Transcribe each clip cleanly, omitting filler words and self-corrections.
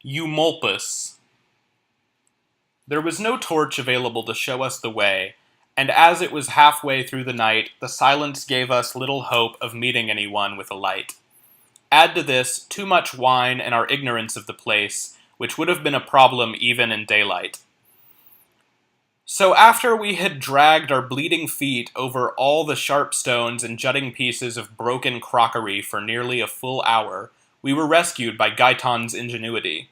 Eumolpus. There was no torch available to show us the way, and as it was halfway through the night, the silence gave us little hope of meeting anyone with a light. Add to this too much wine and our ignorance of the place, which would have been a problem even in daylight. So after we had dragged our bleeding feet over all the sharp stones and jutting pieces of broken crockery for nearly a full hour, we were rescued by Gaetan's ingenuity.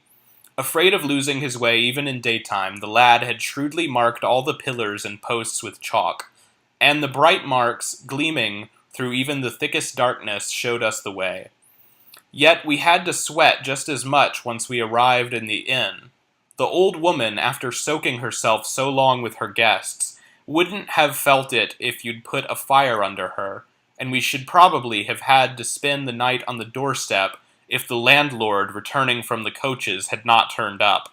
Afraid of losing his way even in daytime, the lad had shrewdly marked all the pillars and posts with chalk, and the bright marks, gleaming through even the thickest darkness, showed us the way. Yet we had to sweat just as much once we arrived in the inn. The old woman, after soaking herself so long with her guests, wouldn't have felt it if you'd put a fire under her, and we should probably have had to spend the night on the doorstep if the landlord returning from the coaches had not turned up.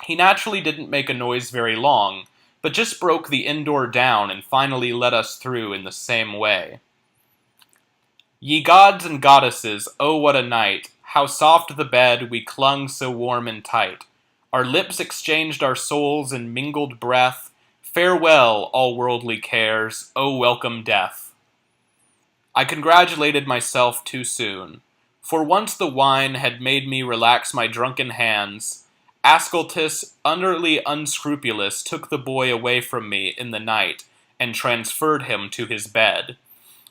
He naturally didn't make a noise very long, but just broke the inn door down and finally let us through in the same way. Ye gods and goddesses, oh what a night! How soft the bed, we clung so warm and tight. Our lips exchanged our souls in mingled breath. Farewell, all worldly cares, O welcome death. I congratulated myself too soon. For once the wine had made me relax my drunken hands, Ascletus, utterly unscrupulous, took the boy away from me in the night and transferred him to his bed,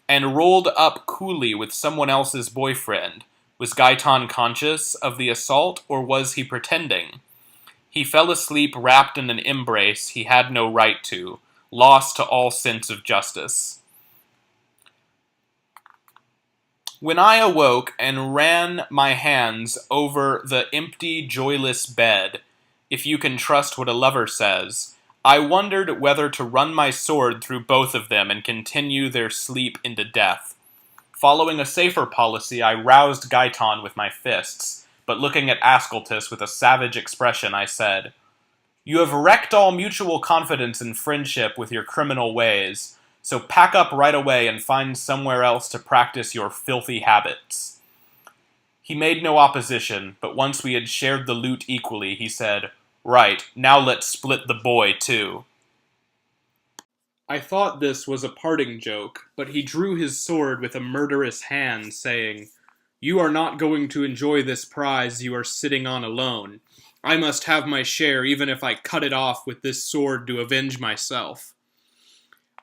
and rolled up coolly with someone else's boyfriend. Was Gaetan conscious of the assault, or was he pretending? He fell asleep wrapped in an embrace he had no right to, lost to all sense of justice. When I awoke and ran my hands over the empty, joyless bed, if you can trust what a lover says, I wondered whether to run my sword through both of them and continue their sleep into death. Following a safer policy, I roused Gaetan with my fists, but looking at Ascletus with a savage expression, I said, "You have wrecked all mutual confidence and friendship with your criminal ways, so pack up right away and find somewhere else to practice your filthy habits." He made no opposition, but once we had shared the loot equally, he said, "Right, now let's split the boy, too." I thought this was a parting joke, but he drew his sword with a murderous hand, saying, "You are not going to enjoy this prize you are sitting on alone. I must have my share even if I cut it off with this sword to avenge myself."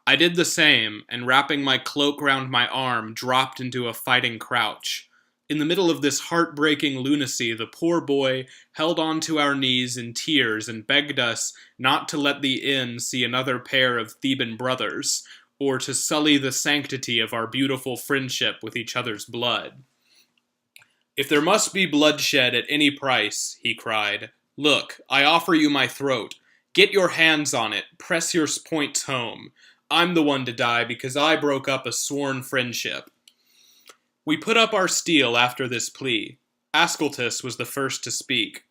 I did the same, and wrapping my cloak round my arm, dropped into a fighting crouch. In the middle of this heartbreaking lunacy, the poor boy held on to our knees in tears and begged us not to let the inn see another pair of Theban brothers, or to sully the sanctity of our beautiful friendship with each other's blood. "If there must be bloodshed at any price," he cried, "look, I offer you my throat. Get your hands on it, press your points home. I'm the one to die because I broke up a sworn friendship." We put up our steel after this plea. Ascletus was the first to speak.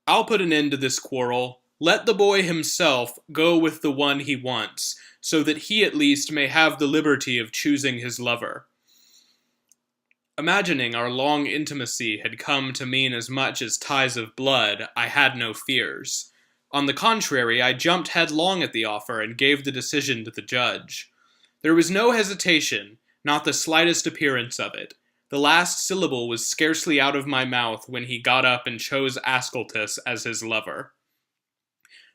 "I'll put an end to this quarrel. Let the boy himself go with the one he wants, so that he at least may have the liberty of choosing his lover." Imagining our long intimacy had come to mean as much as ties of blood, I had no fears. On the contrary, I jumped headlong at the offer and gave the decision to the judge. There was no hesitation, not the slightest appearance of it. The last syllable was scarcely out of my mouth when he got up and chose Ascletus as his lover.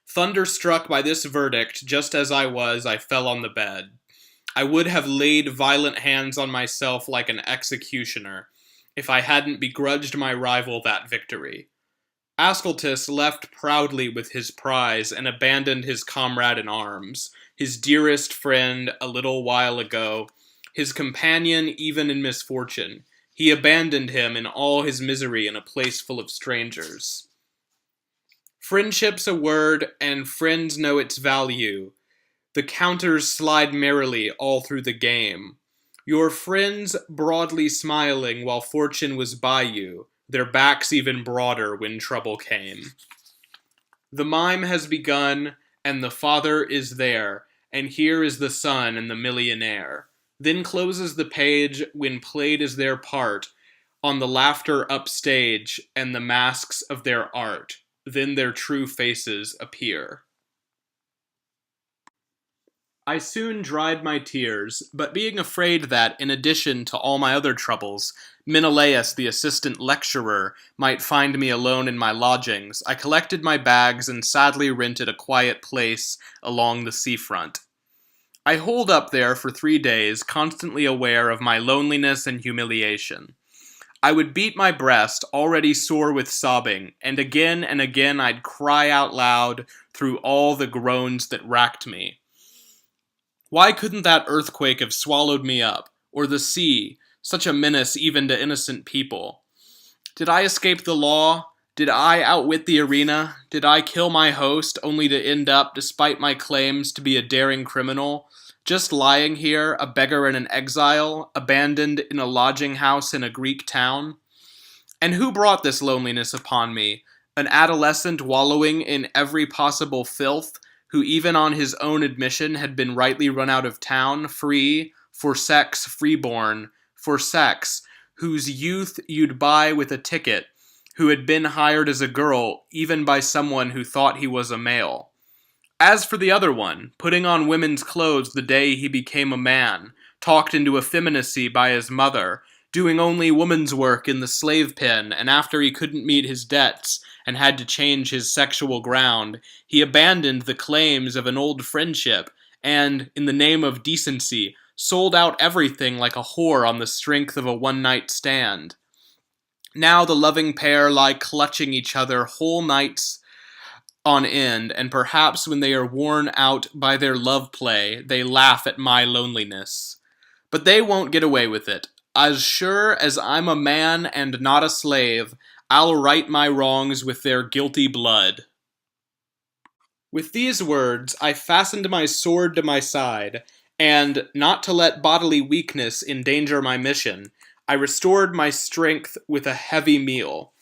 Thunderstruck by this verdict, just as I was, I fell on the bed. I would have laid violent hands on myself like an executioner, if I hadn't begrudged my rival that victory. Ascletus left proudly with his prize and abandoned his comrade in arms, his dearest friend a little while ago, his companion even in misfortune. He abandoned him in all his misery in a place full of strangers. Friendship's a word, and friends know its value. The counters slide merrily all through the game. Your friends broadly smiling while fortune was by you, their backs even broader when trouble came. The mime has begun, and the father is there, and here is the son and the millionaire. Then closes the page when played is their part. on the laughter upstage and the masks of their art, then their true faces appear. I soon dried my tears, but being afraid that, in addition to all my other troubles, Menelaus, the assistant lecturer, might find me alone in my lodgings, I collected my bags and sadly rented a quiet place along the seafront. I holed up there for 3 days, constantly aware of my loneliness and humiliation. I would beat my breast, already sore with sobbing, and again I'd cry out loud through all the groans that racked me. Why couldn't that earthquake have swallowed me up, or the sea, such a menace even to innocent people? Did I escape the law? Did I outwit the arena? Did I kill my host only to end up, despite my claims to be a daring criminal, just lying here, a beggar and an exile, abandoned in a lodging house in a Greek town? And who brought this loneliness upon me? An adolescent wallowing in every possible filth, who even on his own admission had been rightly run out of town, free, for sex freeborn, for sex, whose youth you'd buy with a ticket, who had been hired as a girl, even by someone who thought he was a male. As for the other one, putting on women's clothes the day he became a man, talked into effeminacy by his mother, doing only woman's work in the slave pen, and after he couldn't meet his debts and had to change his sexual ground, he abandoned the claims of an old friendship and, in the name of decency, sold out everything like a whore on the strength of a one-night stand. Now the loving pair lie clutching each other whole nights on end, and perhaps when they are worn out by their love play, they laugh at my loneliness. But they won't get away with it. As sure as I'm a man and not a slave, I'll right my wrongs with their guilty blood. With these words, I fastened my sword to my side, and, not to let bodily weakness endanger my mission, I restored my strength with a heavy meal.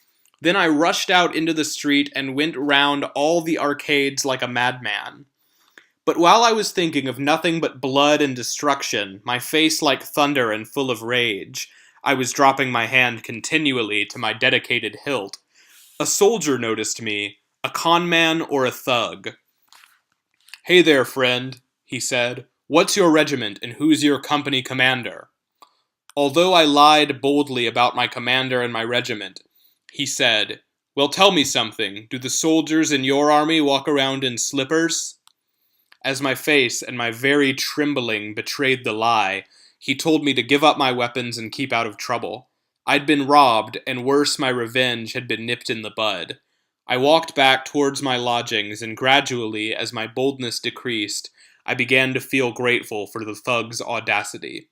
Then I rushed out into the street and went round all the arcades like a madman. But while I was thinking of nothing but blood and destruction, my face like thunder and full of rage, I was dropping my hand continually to my dedicated hilt. A soldier noticed me, a conman or a thug. "Hey there, friend," he said. "What's your regiment and who's your company commander?" Although I lied boldly about my commander and my regiment, he said, "Well, tell me something. Do the soldiers in your army walk around in slippers?" As my face and my very trembling betrayed the lie, he told me to give up my weapons and keep out of trouble. I'd been robbed, and worse, my revenge had been nipped in the bud. I walked back towards my lodgings, and gradually, as my boldness decreased, I began to feel grateful for the thug's audacity.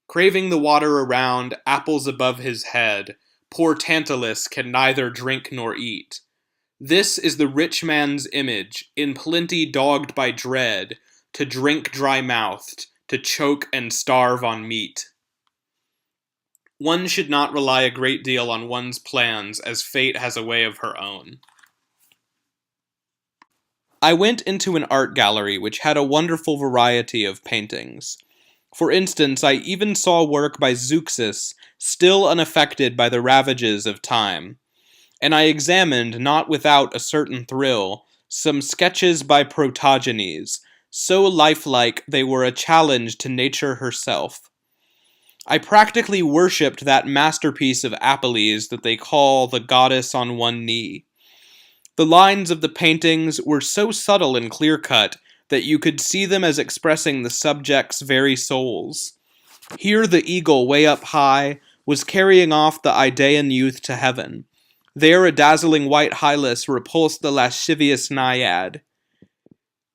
Craving the water around, apples above his head, poor Tantalus can neither drink nor eat. This is the rich man's image, in plenty dogged by dread, to drink dry-mouthed, to choke and starve on meat. One should not rely a great deal on one's plans, as fate has a way of her own. I went into an art gallery which had a wonderful variety of paintings. For instance, I even saw work by Zeuxis, still unaffected by the ravages of time. And I examined, not without a certain thrill, some sketches by Protogenes, so lifelike they were a challenge to nature herself. I practically worshipped that masterpiece of Apelles that they call the goddess on one knee. The lines of the paintings were so subtle and clear-cut that you could see them as expressing the subject's very souls. Here the eagle, way up high, was carrying off the Idaean youth to heaven. There a dazzling white Hylas repulsed the lascivious naiad.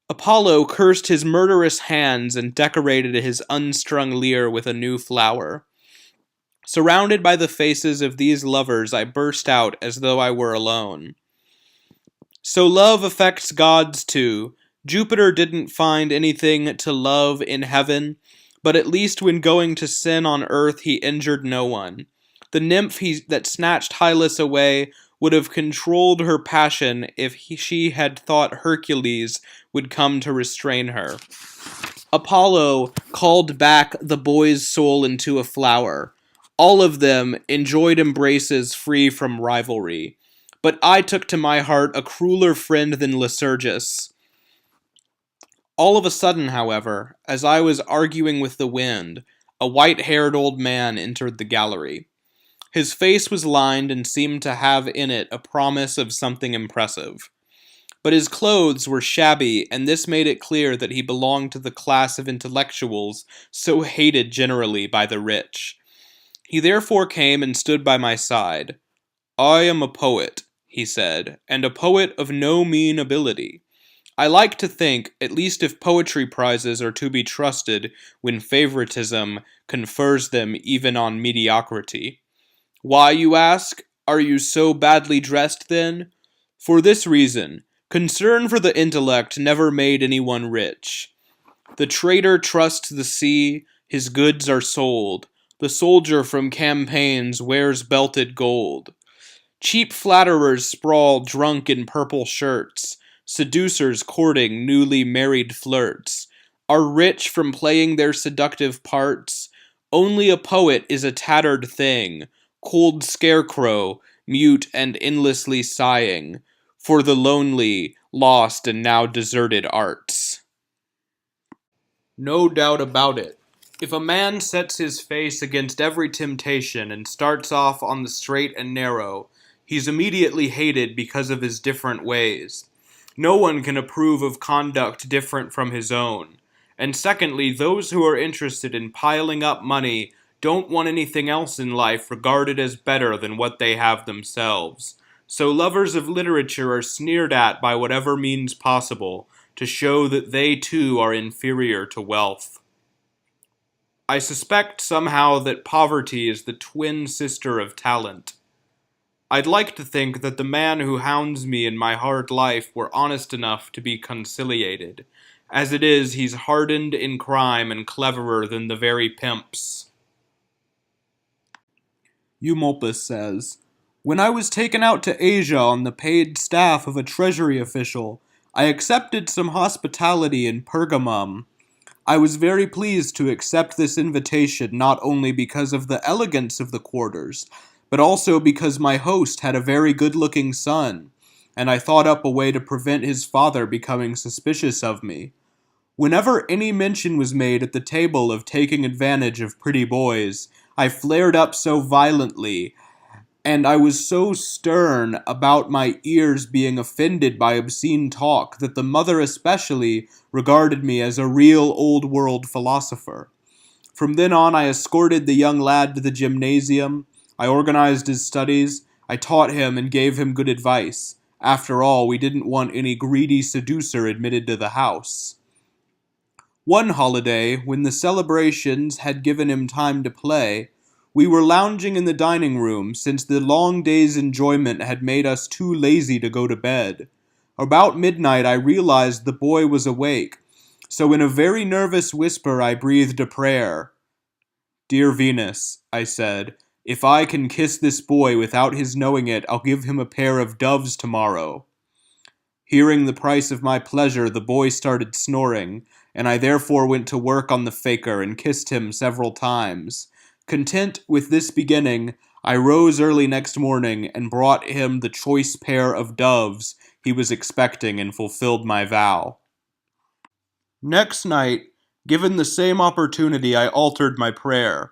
Apollo cursed his murderous hands and decorated his unstrung lyre with a new flower. Surrounded by the faces of these lovers, I burst out as though I were alone. So love affects gods too. Jupiter didn't find anything to love in heaven, but at least when going to sin on earth he injured no one. The nymph that snatched Hylas away would have controlled her passion if she had thought Hercules would come to restrain her. Apollo called back the boy's soul into a flower. All of them enjoyed embraces free from rivalry, but I took to my heart a crueler friend than Lycurgus. All of a sudden, however, as I was arguing with the wind, a white-haired old man entered the gallery. His face was lined and seemed to have in it a promise of something impressive. But his clothes were shabby, and this made it clear that he belonged to the class of intellectuals so hated generally by the rich. He therefore came and stood by my side. "I am a poet," he said, "and a poet of no mean ability. I like to think, at least if poetry prizes are to be trusted when favoritism confers them even on mediocrity. Why, you ask? Are you so badly dressed, then? For this reason: concern for the intellect never made anyone rich. The trader trusts the sea, his goods are sold. The soldier from campaigns wears belted gold. Cheap flatterers sprawl drunk in purple shirts. Seducers courting newly married flirts. Are rich from playing their seductive parts. Only a poet is a tattered thing, cold scarecrow, mute and endlessly sighing, for the lonely, lost and now deserted arts." No doubt about it. If a man sets his face against every temptation and starts off on the straight and narrow, he's immediately hated because of his different ways. No one can approve of conduct different from his own. And secondly, those who are interested in piling up money don't want anything else in life regarded as better than what they have themselves. So lovers of literature are sneered at by whatever means possible to show that they too are inferior to wealth. I suspect somehow that poverty is the twin sister of talent. I'd like to think that the man who hounds me in my hard life were honest enough to be conciliated. As it is, he's hardened in crime and cleverer than the very pimps. Eumolpus says, "When I was taken out to Asia on the paid staff of a treasury official, I accepted some hospitality in Pergamum. I was very pleased to accept this invitation not only because of the elegance of the quarters, but also because my host had a very good-looking son, and I thought up a way to prevent his father becoming suspicious of me. Whenever any mention was made at the table of taking advantage of pretty boys, I flared up so violently, and I was so stern about my ears being offended by obscene talk that the mother especially regarded me as a real old-world philosopher. From then on, I escorted the young lad to the gymnasium. I organized his studies. I taught him and gave him good advice. After all, we didn't want any greedy seducer admitted to the house. One holiday, when the celebrations had given him time to play, we were lounging in the dining room, since the long day's enjoyment had made us too lazy to go to bed. About midnight I realized the boy was awake, so in a very nervous whisper I breathed a prayer. "Dear Venus," I said, "if I can kiss this boy without his knowing it, I'll give him a pair of doves tomorrow." Hearing the price of my pleasure, the boy started snoring, and I therefore went to work on the faker and kissed him several times. Content with this beginning, I rose early next morning and brought him the choice pair of doves he was expecting and fulfilled my vow. Next night, given the same opportunity, I altered my prayer.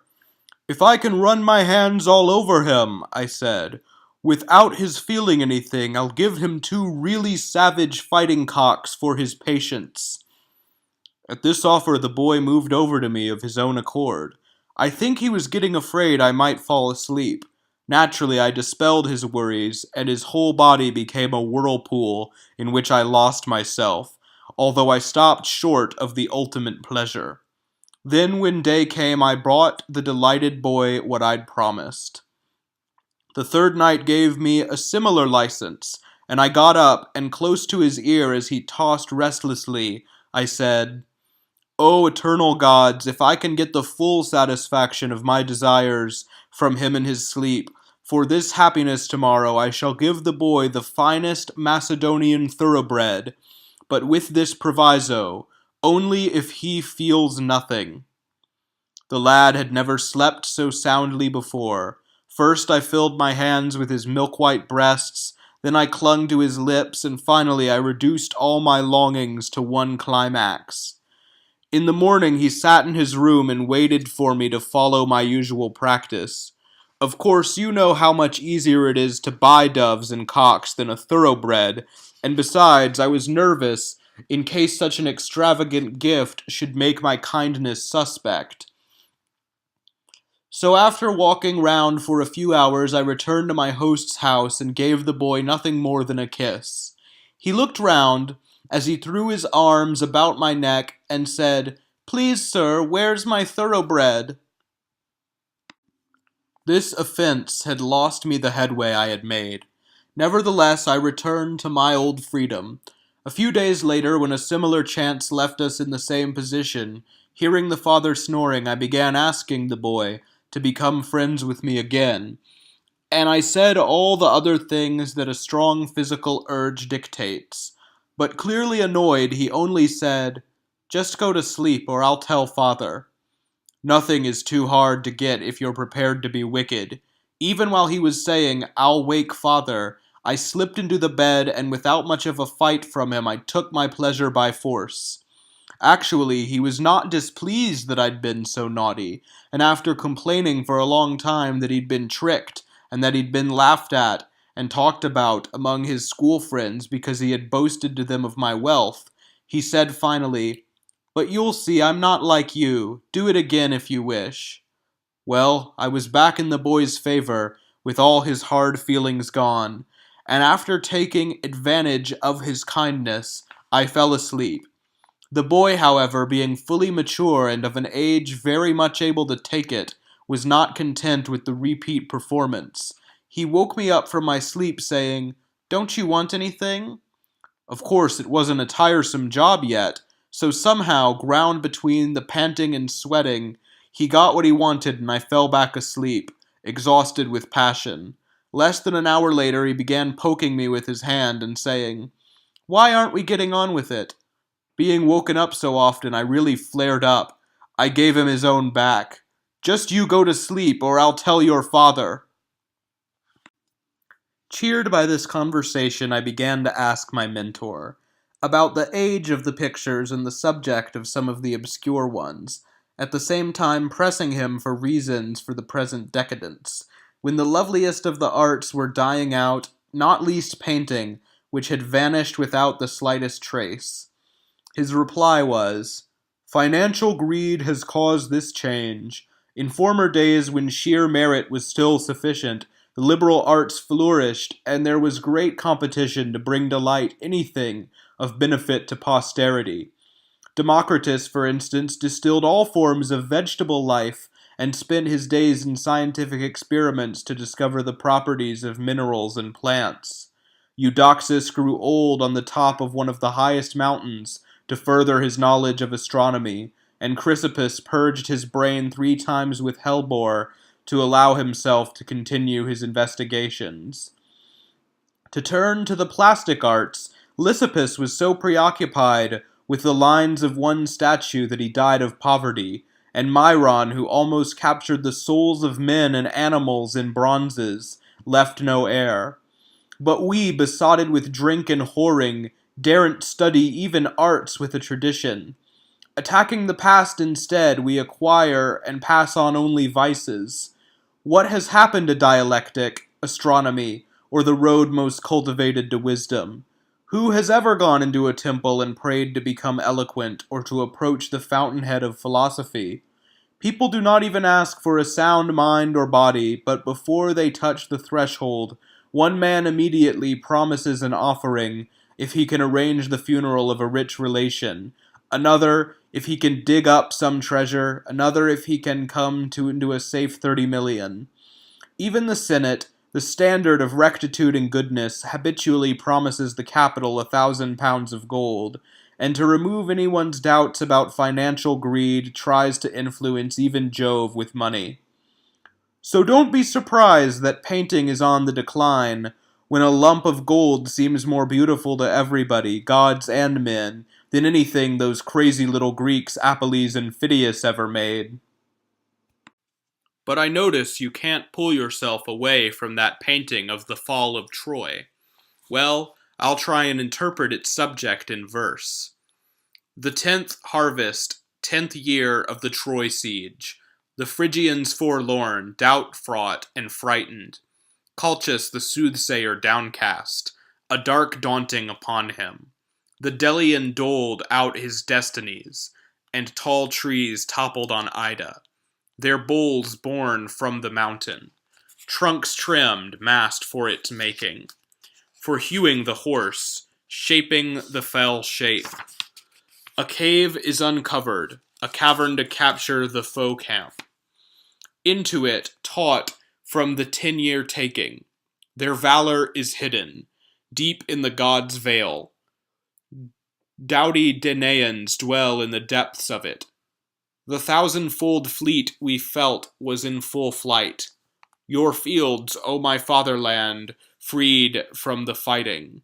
"If I can run my hands all over him," I said, "without his feeling anything, I'll give him 2 really savage fighting cocks for his patience." At this offer, the boy moved over to me of his own accord. I think he was getting afraid I might fall asleep. Naturally, I dispelled his worries, and his whole body became a whirlpool in which I lost myself, although I stopped short of the ultimate pleasure. Then, when day came, I brought the delighted boy what I'd promised. The third night gave me a similar license, and I got up, and close to his ear as he tossed restlessly, I said, "O eternal gods, if I can get the full satisfaction of my desires from him in his sleep, for this happiness tomorrow I shall give the boy the finest Macedonian thoroughbred, but with this proviso, only if he feels nothing." The lad had never slept so soundly before. First I filled my hands with his milk-white breasts, then I clung to his lips, and finally I reduced all my longings to one climax. In the morning he sat in his room and waited for me to follow my usual practice. Of course, you know how much easier it is to buy doves and cocks than a thoroughbred, and besides, I was nervous in case such an extravagant gift should make my kindness suspect. So after walking round for a few hours, I returned to my host's house and gave the boy nothing more than a kiss. He looked round as he threw his arms about my neck and said, "Please, sir, where's my thoroughbred?" This offense had lost me the headway I had made. Nevertheless, I returned to my old freedom. A few days later, when a similar chance left us in the same position, hearing the father snoring, I began asking the boy to become friends with me again, and I said all the other things that a strong physical urge dictates. But clearly annoyed, he only said, "Just go to sleep or I'll tell father." Nothing is too hard to get if you're prepared to be wicked. Even while he was saying, "I'll wake father," I slipped into the bed, and without much of a fight from him, I took my pleasure by force. Actually, he was not displeased that I'd been so naughty, and after complaining for a long time that he'd been tricked, and that he'd been laughed at and talked about among his school friends because he had boasted to them of my wealth, he said finally, "But you'll see I'm not like you. Do it again if you wish." Well, I was back in the boy's favor, with all his hard feelings gone, and after taking advantage of his kindness, I fell asleep. The boy, however, being fully mature and of an age very much able to take it, was not content with the repeat performance. He woke me up from my sleep saying, "Don't you want anything?" Of course, it wasn't a tiresome job yet, so somehow, ground between the panting and sweating, he got what he wanted and I fell back asleep, exhausted with passion. Less than an hour later, he began poking me with his hand and saying, "Why aren't we getting on with it?" Being woken up so often, I really flared up. I gave him his own back. "Just you go to sleep, or I'll tell your father." Cheered by this conversation, I began to ask my mentor about the age of the pictures and the subject of some of the obscure ones, at the same time pressing him for reasons for the present decadence, when the loveliest of the arts were dying out, not least painting, which had vanished without the slightest trace. His reply was, "Financial greed has caused this change. In former days, when sheer merit was still sufficient, the liberal arts flourished, and there was great competition to bring to light anything of benefit to posterity. Democritus, for instance, distilled all forms of vegetable life and spent his days in scientific experiments to discover the properties of minerals and plants. Eudoxus grew old on the top of one of the highest mountains to further his knowledge of astronomy, and Chrysippus purged his brain 3 times with hellebore to allow himself to continue his investigations. To turn to the plastic arts, Lysippus was so preoccupied with the lines of one statue that he died of poverty, and Myron, who almost captured the souls of men and animals in bronzes, left no heir. But we, besotted with drink and whoring, daren't study even arts with a tradition. Attacking the past instead, we acquire and pass on only vices. What has happened to dialectic, astronomy, or the road most cultivated to wisdom? Who has ever gone into a temple and prayed to become eloquent, or to approach the fountainhead of philosophy? People do not even ask for a sound mind or body, but before they touch the threshold, one man immediately promises an offering if he can arrange the funeral of a rich relation, another if he can dig up some treasure, another if he can come into a safe 30 million. Even the Senate, the standard of rectitude and goodness, habitually promises the capital 1,000 pounds of gold, and to remove anyone's doubts about financial greed tries to influence even Jove with money. So don't be surprised that painting is on the decline, when a lump of gold seems more beautiful to everybody, gods and men, than anything those crazy little Greeks Apelles and Phidias ever made. But I notice you can't pull yourself away from that painting of the fall of Troy. Well, I'll try and interpret its subject in verse. The 10th harvest, 10th year of the Troy siege, the Phrygians forlorn, doubt-fraught, and frightened, Colchis the soothsayer downcast, a dark daunting upon him. The Delian doled out his destinies, and tall trees toppled on Ida, their bulls born from the mountain, trunks trimmed, mast for its making, for hewing the horse, shaping the fell shape. A cave is uncovered, a cavern to capture the foe camp. Into it, taught from the 10-year taking, their valor is hidden, deep in the gods' veil. Doughty Danaans dwell in the depths of it. The 1,000-fold fleet we felt was in full flight. Your fields, O my fatherland, freed from the fighting.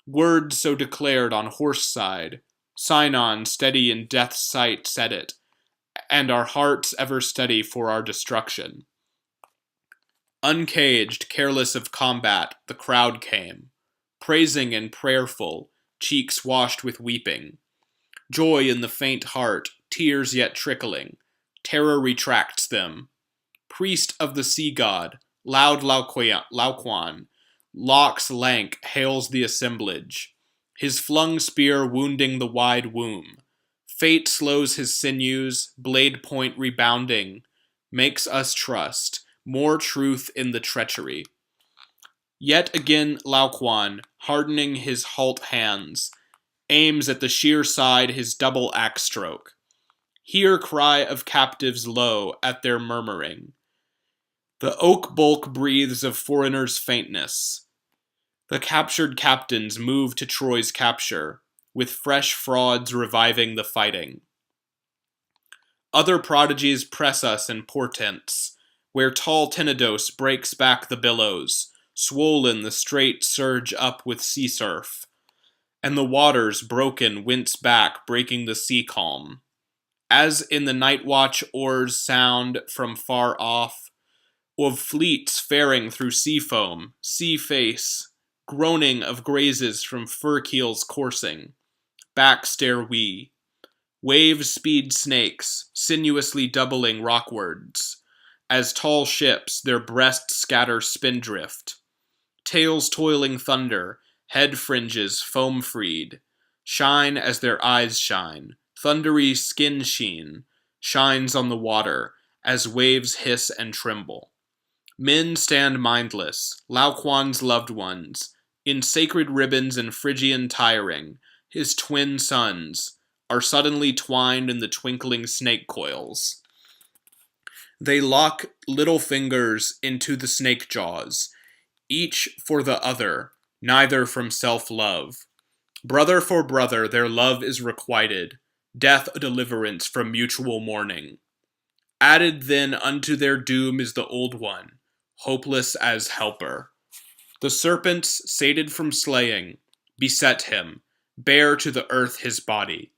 Words so declared on horse side, Sinon steady in death's sight said it, and our hearts ever steady for our destruction. Uncaged, careless of combat, the crowd came, praising and prayerful, cheeks washed with weeping. Joy in the faint heart, tears yet trickling, terror retracts them. Priest of the sea god, loud Lacunae, locks lank, hails the assemblage, his flung spear wounding the wide womb. Fate slows his sinews, blade point rebounding, makes us trust more truth in the treachery. Yet again Lacunae, hardening his halt hands, aims at the sheer side his double axe stroke. Hear cry of captives low at their murmuring. The oak bulk breathes of foreigners' faintness. The captured captains move to Troy's capture, with fresh frauds reviving the fighting. Other prodigies press us in portents, where tall Tenedos breaks back the billows, swollen the straits surge up with sea surf, and the waters broken wince back, breaking the sea calm. As in the night watch oars sound from far off, of fleets faring through sea foam, sea face, groaning of grazes from fur keels coursing, back stare we. Waves speed snakes, sinuously doubling rockwards, as tall ships their breasts scatter spindrift. Tails toiling thunder, head fringes foam freed, shine as their eyes shine, thundery skin sheen, shines on the water, as waves hiss and tremble. Men stand mindless, Lacunae's loved ones, in sacred ribbons and Phrygian tiring, his twin sons, are suddenly twined in the twinkling snake coils. They lock little fingers into the snake jaws, each for the other, neither from self-love. Brother for brother their love is requited, death a deliverance from mutual mourning. Added then unto their doom is the old one, hopeless as helper. The serpents, sated from slaying, beset him, bare to the earth his body.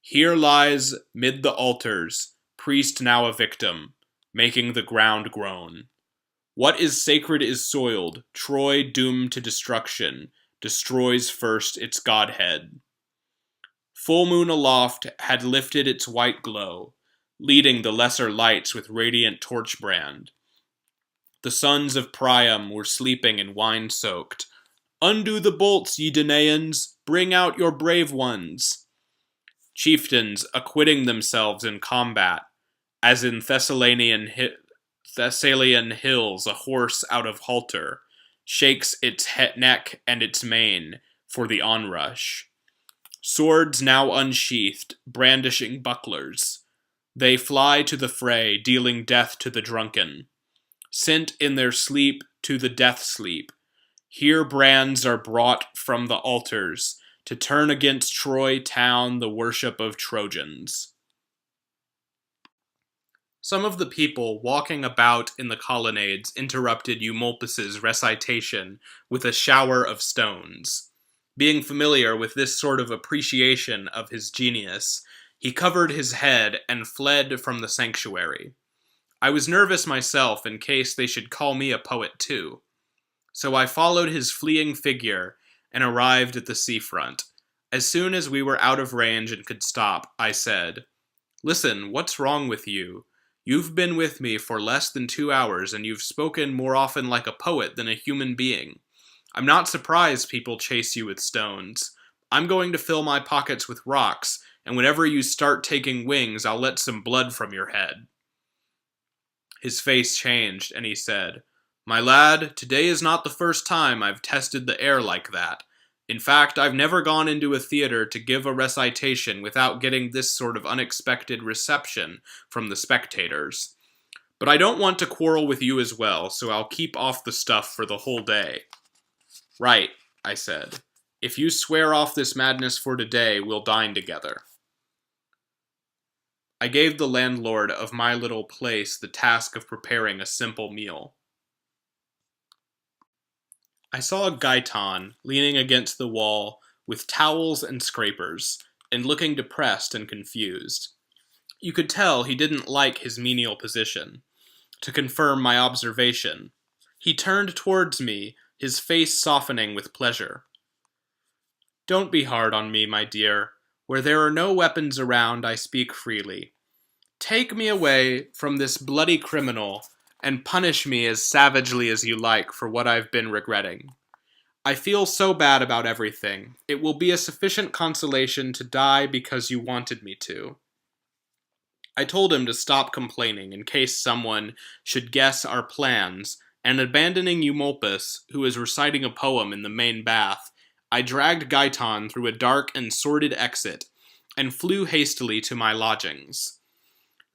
Here lies, mid the altars, priest now a victim, making the ground groan. What is sacred is soiled, Troy doomed to destruction, destroys first its godhead. Full moon aloft had lifted its white glow, leading the lesser lights with radiant torch brand. The sons of Priam were sleeping and wine-soaked. Undo the bolts, ye Danaans, bring out your brave ones. Chieftains acquitting themselves in combat, as in Thessalian hills a horse out of halter shakes its neck and its mane for the onrush. Swords now unsheathed, brandishing bucklers, they fly to the fray, dealing death to the drunken. Sent in their sleep to the death sleep, here brands are brought from the altars to turn against Troy town the worship of Trojans. Some of the people walking about in the colonnades interrupted Eumolpus's recitation with a shower of stones. Being familiar with this sort of appreciation of his genius, he covered his head and fled from the sanctuary. I was nervous myself in case they should call me a poet too. So I followed his fleeing figure and arrived at the seafront. As soon as we were out of range and could stop, I said, "Listen, what's wrong with you? You've been with me for less than 2 hours, and you've spoken more often like a poet than a human being. I'm not surprised people chase you with stones. I'm going to fill my pockets with rocks, and whenever you start taking wings, I'll let some blood from your head." His face changed, and he said, "My lad, today is not the first time I've tested the air like that. In fact, I've never gone into a theater to give a recitation without getting this sort of unexpected reception from the spectators. But I don't want to quarrel with you as well, so I'll keep off the stuff for the whole day." "Right," I said. "If you swear off this madness for today, we'll dine together." I gave the landlord of my little place the task of preparing a simple meal. I saw Gaiton leaning against the wall with towels and scrapers, and looking depressed and confused. You could tell he didn't like his menial position. To confirm my observation, he turned towards me, his face softening with pleasure. "Don't be hard on me, my dear. Where there are no weapons around, I speak freely. Take me away from this bloody criminal and punish me as savagely as you like for what I've been regretting. I feel so bad about everything. It will be a sufficient consolation to die because you wanted me to." I told him to stop complaining in case someone should guess our plans, and abandoning Eumolpus, who was reciting a poem in the main bath, I dragged Gaiton through a dark and sordid exit, and flew hastily to my lodgings.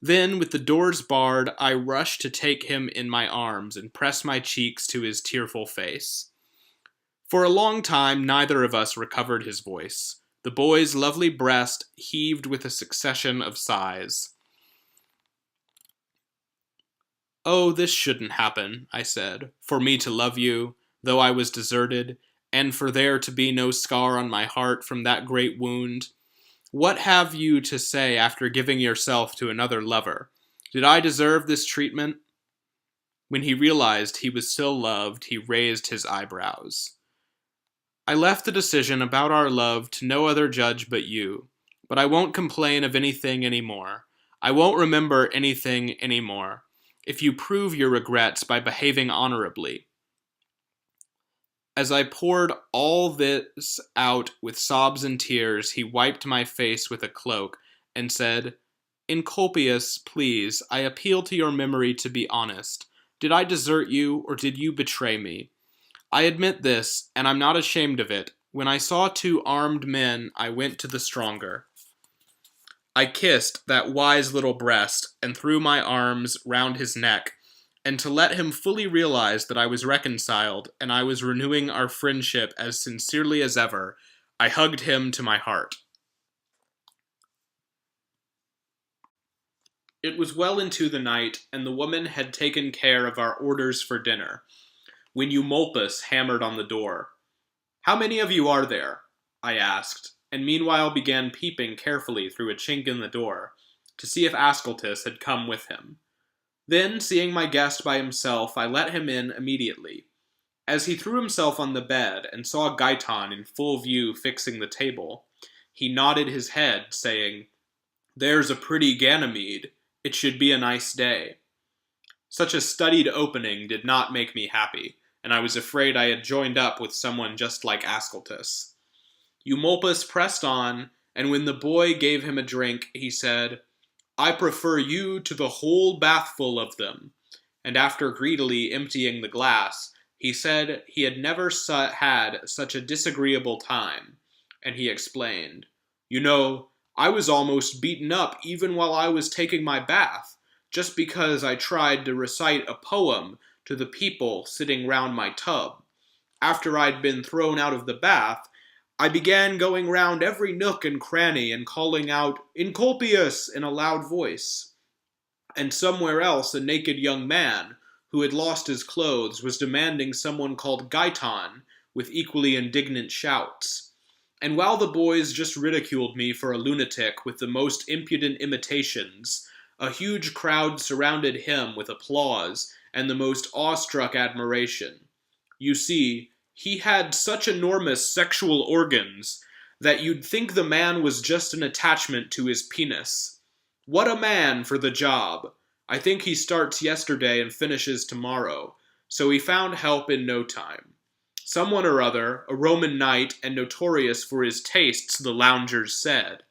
Then, with the doors barred, I rushed to take him in my arms and press my cheeks to his tearful face. For a long time, neither of us recovered his voice. The boy's lovely breast heaved with a succession of sighs. "Oh, this shouldn't happen," I said, "for me to love you, though I was deserted, and for there to be no scar on my heart from that great wound. What have you to say after giving yourself to another lover? Did I deserve this treatment?" When he realized he was still loved, he raised his eyebrows. "I left the decision about our love to no other judge but you, but I won't complain of anything anymore. I won't remember anything anymore, if you prove your regrets by behaving honorably." As I poured all this out with sobs and tears, he wiped my face with a cloak and said, "Eumolpus, please, I appeal to your memory to be honest. Did I desert you, or did you betray me? I admit this, and I'm not ashamed of it. When I saw 2 armed men, I went to the stronger." I kissed that wise little breast and threw my arms round his neck, and to let him fully realize that I was reconciled and I was renewing our friendship as sincerely as ever, I hugged him to my heart. It was well into the night, and the woman had taken care of our orders for dinner, when Eumolpus hammered on the door. "How many of you are there?" I asked, and meanwhile began peeping carefully through a chink in the door, to see if Ascletus had come with him. Then, seeing my guest by himself, I let him in immediately. As he threw himself on the bed and saw Gaiton in full view fixing the table, he nodded his head, saying, "There's a pretty Ganymede. It should be a nice day." Such a studied opening did not make me happy, and I was afraid I had joined up with someone just like Ascletus. Eumolpus pressed on, and when the boy gave him a drink, he said, "I prefer you to the whole bathful of them," and after greedily emptying the glass, he said he had never had such a disagreeable time, and he explained, "You know, I was almost beaten up even while I was taking my bath, just because I tried to recite a poem to the people sitting round my tub. After I'd been thrown out of the bath, I began going round every nook and cranny and calling out, 'Eumolpus,' in a loud voice. And somewhere else a naked young man, who had lost his clothes, was demanding someone called Gaiton with equally indignant shouts. And while the boys just ridiculed me for a lunatic with the most impudent imitations, A huge crowd surrounded him with applause and the most awestruck admiration. You see, he had such enormous sexual organs that you'd think the man was just an attachment to his penis. What a man for the job! I think he starts yesterday and finishes tomorrow, so he found help in no time. Someone or other, a Roman knight and notorious for his tastes, the loungers said,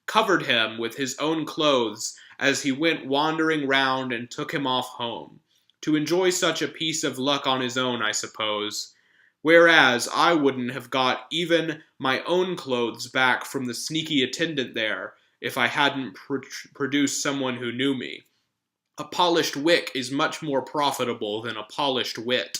covered him with his own clothes as he went wandering round and took him off home, to enjoy such a piece of luck on his own, I suppose, whereas I wouldn't have got even my own clothes back from the sneaky attendant there if I hadn't produced someone who knew me. A polished wick is much more profitable than a polished wit.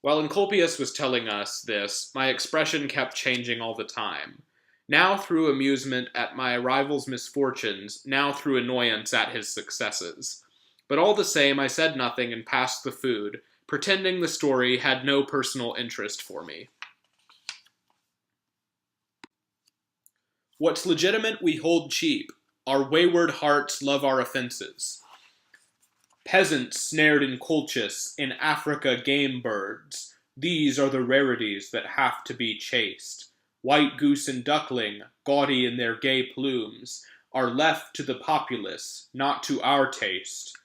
While Eumolpus was telling us this, my expression kept changing all the time. Now through amusement at my rival's misfortunes, now through annoyance at his successes. But all the same, I said nothing and passed the food, pretending the story had no personal interest for me. What's legitimate we hold cheap. Our wayward hearts love our offenses. Peasants snared in Colchis, in Africa game birds. These are the rarities that have to be chased. White goose and duckling, gaudy in their gay plumes, are left to the populace, not to our taste.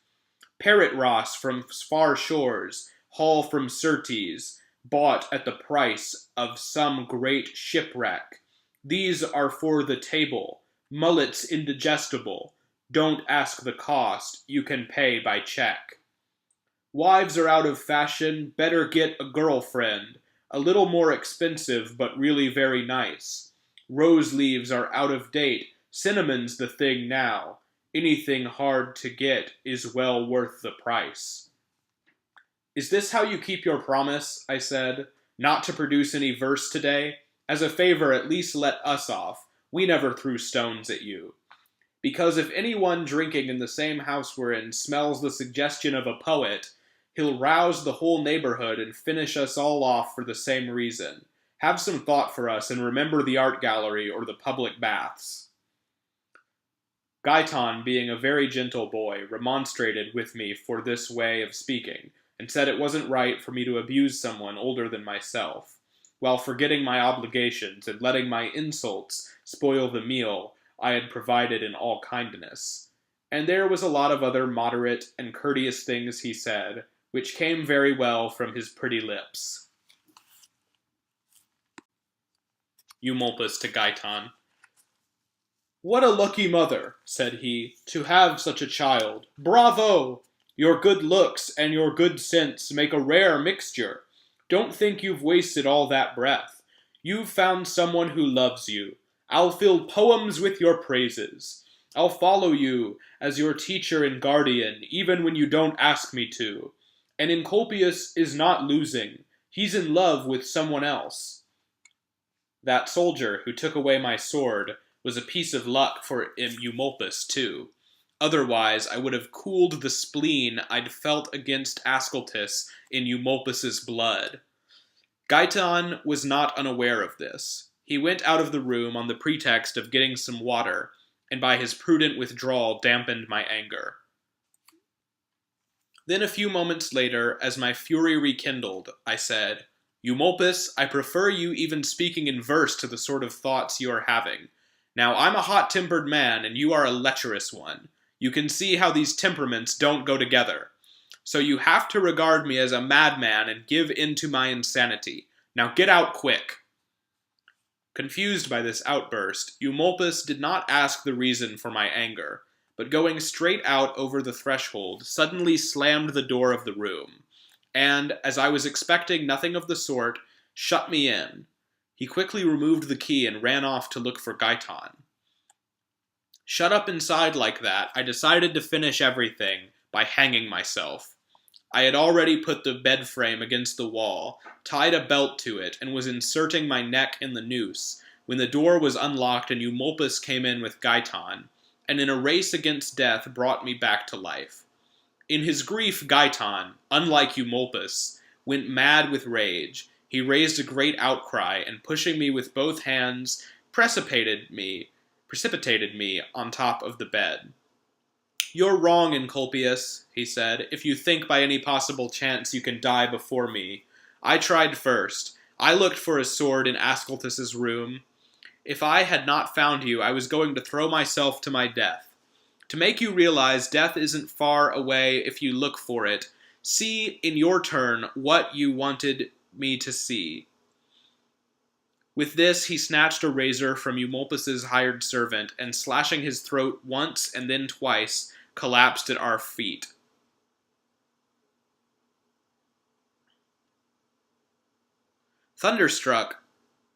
Parrot Ross from far shores, haul from Syrtes, bought at the price of some great shipwreck. These are for the table, mullets indigestible. Don't ask the cost, you can pay by check. Wives are out of fashion, better get a girlfriend, a little more expensive but really very nice. Rose leaves are out of date, cinnamon's the thing now. Anything hard to get is well worth the price. Is this how you keep your promise, I said, not to produce any verse today? As a favor, at least let us off. We never threw stones at you. Because if anyone drinking in the same house we're in smells the suggestion of a poet, he'll rouse the whole neighborhood and finish us all off for the same reason. Have some thought for us and remember the art gallery or the public baths. Gaiton, being a very gentle boy, remonstrated with me for this way of speaking, and said it wasn't right for me to abuse someone older than myself, while forgetting my obligations and letting my insults spoil the meal I had provided in all kindness. And there was a lot of other moderate and courteous things he said, which came very well from his pretty lips. Eumolpus to Gaiton. What a lucky mother, said he, to have such a child. Bravo! Your good looks and your good sense make a rare mixture. Don't think you've wasted all that breath. You've found someone who loves you. I'll fill poems with your praises. I'll follow you as your teacher and guardian, even when you don't ask me to. And Eumolpus is not losing. He's in love with someone else. That soldier who took away my sword was a piece of luck for Eumolpus, too. Otherwise, I would have cooled the spleen I'd felt against Ascletus in Eumolpus's blood. Gaiton was not unaware of this. He went out of the room on the pretext of getting some water, and by his prudent withdrawal dampened my anger. Then a few moments later, as my fury rekindled, I said, Eumolpus, I prefer you even speaking in verse to the sort of thoughts you are having. Now, I'm a hot-tempered man, and you are a lecherous one. You can see how these temperaments don't go together. So you have to regard me as a madman and give in to my insanity. Now get out quick. Confused by this outburst, Eumolpus did not ask the reason for my anger, but going straight out over the threshold, suddenly slammed the door of the room, and, as I was expecting nothing of the sort, shut me in. He quickly removed the key and ran off to look for Gaiton. Shut up inside like that, I decided to finish everything by hanging myself. I had already put the bed frame against the wall, tied a belt to it, and was inserting my neck in the noose, when the door was unlocked and Eumolpus came in with Gaiton, and in a race against death brought me back to life. In his grief, Gaiton, unlike Eumolpus, went mad with rage. He raised a great outcry, and pushing me with both hands, precipitated me on top of the bed. "You're wrong, Eumolpus," he said, "if you think by any possible chance you can die before me. I tried first. I looked for a sword in Asclepius's room. If I had not found you, I was going to throw myself to my death. To make you realize death isn't far away if you look for it, see, in your turn, what you wanted me to see." With this, he snatched a razor from Eumolpus's hired servant, and slashing his throat once and then twice, collapsed at our feet. Thunderstruck,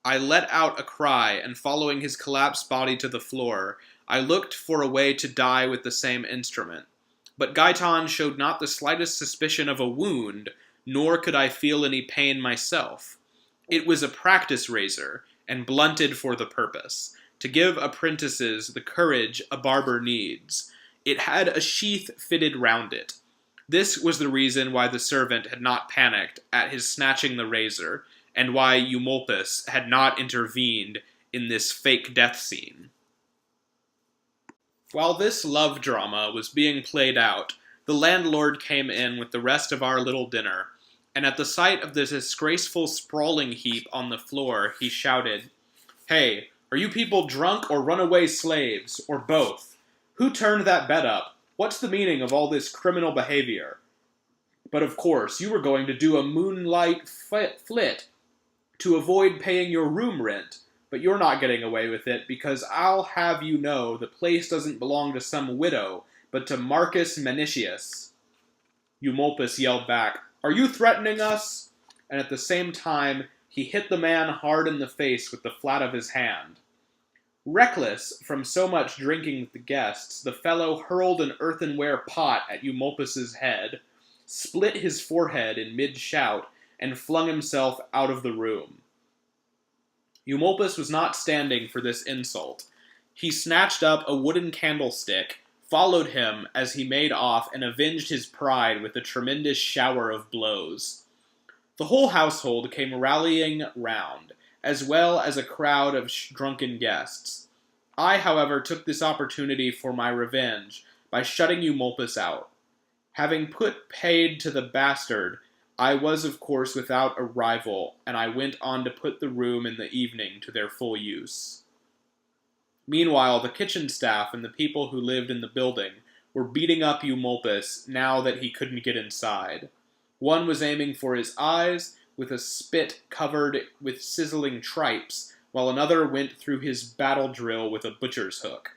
I let out a cry, and following his collapsed body to the floor, I looked for a way to die with the same instrument. But Gaiton showed not the slightest suspicion of a wound, nor could I feel any pain myself. It was a practice razor, and blunted for the purpose, to give apprentices the courage a barber needs. It had a sheath fitted round it. This was the reason why the servant had not panicked at his snatching the razor, and why Eumolpus had not intervened in this fake death scene. While this love drama was being played out, the landlord came in with the rest of our little dinner, and at the sight of the disgraceful sprawling heap on the floor, he shouted, "Hey, are you people drunk or runaway slaves, or both? Who turned that bed up? What's the meaning of all this criminal behavior? But of course, you were going to do a moonlight flit to avoid paying your room rent, but you're not getting away with it, because I'll have you know the place doesn't belong to some widow, but to Marcus Manicius." Eumolpus yelled back, "Are you threatening us?" And at the same time, he hit the man hard in the face with the flat of his hand. Reckless from so much drinking with the guests, the fellow hurled an earthenware pot at Eumolpus's head, split his forehead in mid-shout, and flung himself out of the room. Eumolpus was not standing for this insult. He snatched up a wooden candlestick, followed him as he made off, and avenged his pride with a tremendous shower of blows. The whole household came rallying round, as well as a crowd of drunken guests. I, however, took this opportunity for my revenge by shutting Eumolpus out. Having put paid to the bastard, I was of course without a rival, and I went on to put the room in the evening to their full use. Meanwhile, the kitchen staff and the people who lived in the building were beating up Eumolpus now that he couldn't get inside. One was aiming for his eyes with a spit covered with sizzling tripes, while another went through his battle drill with a butcher's hook.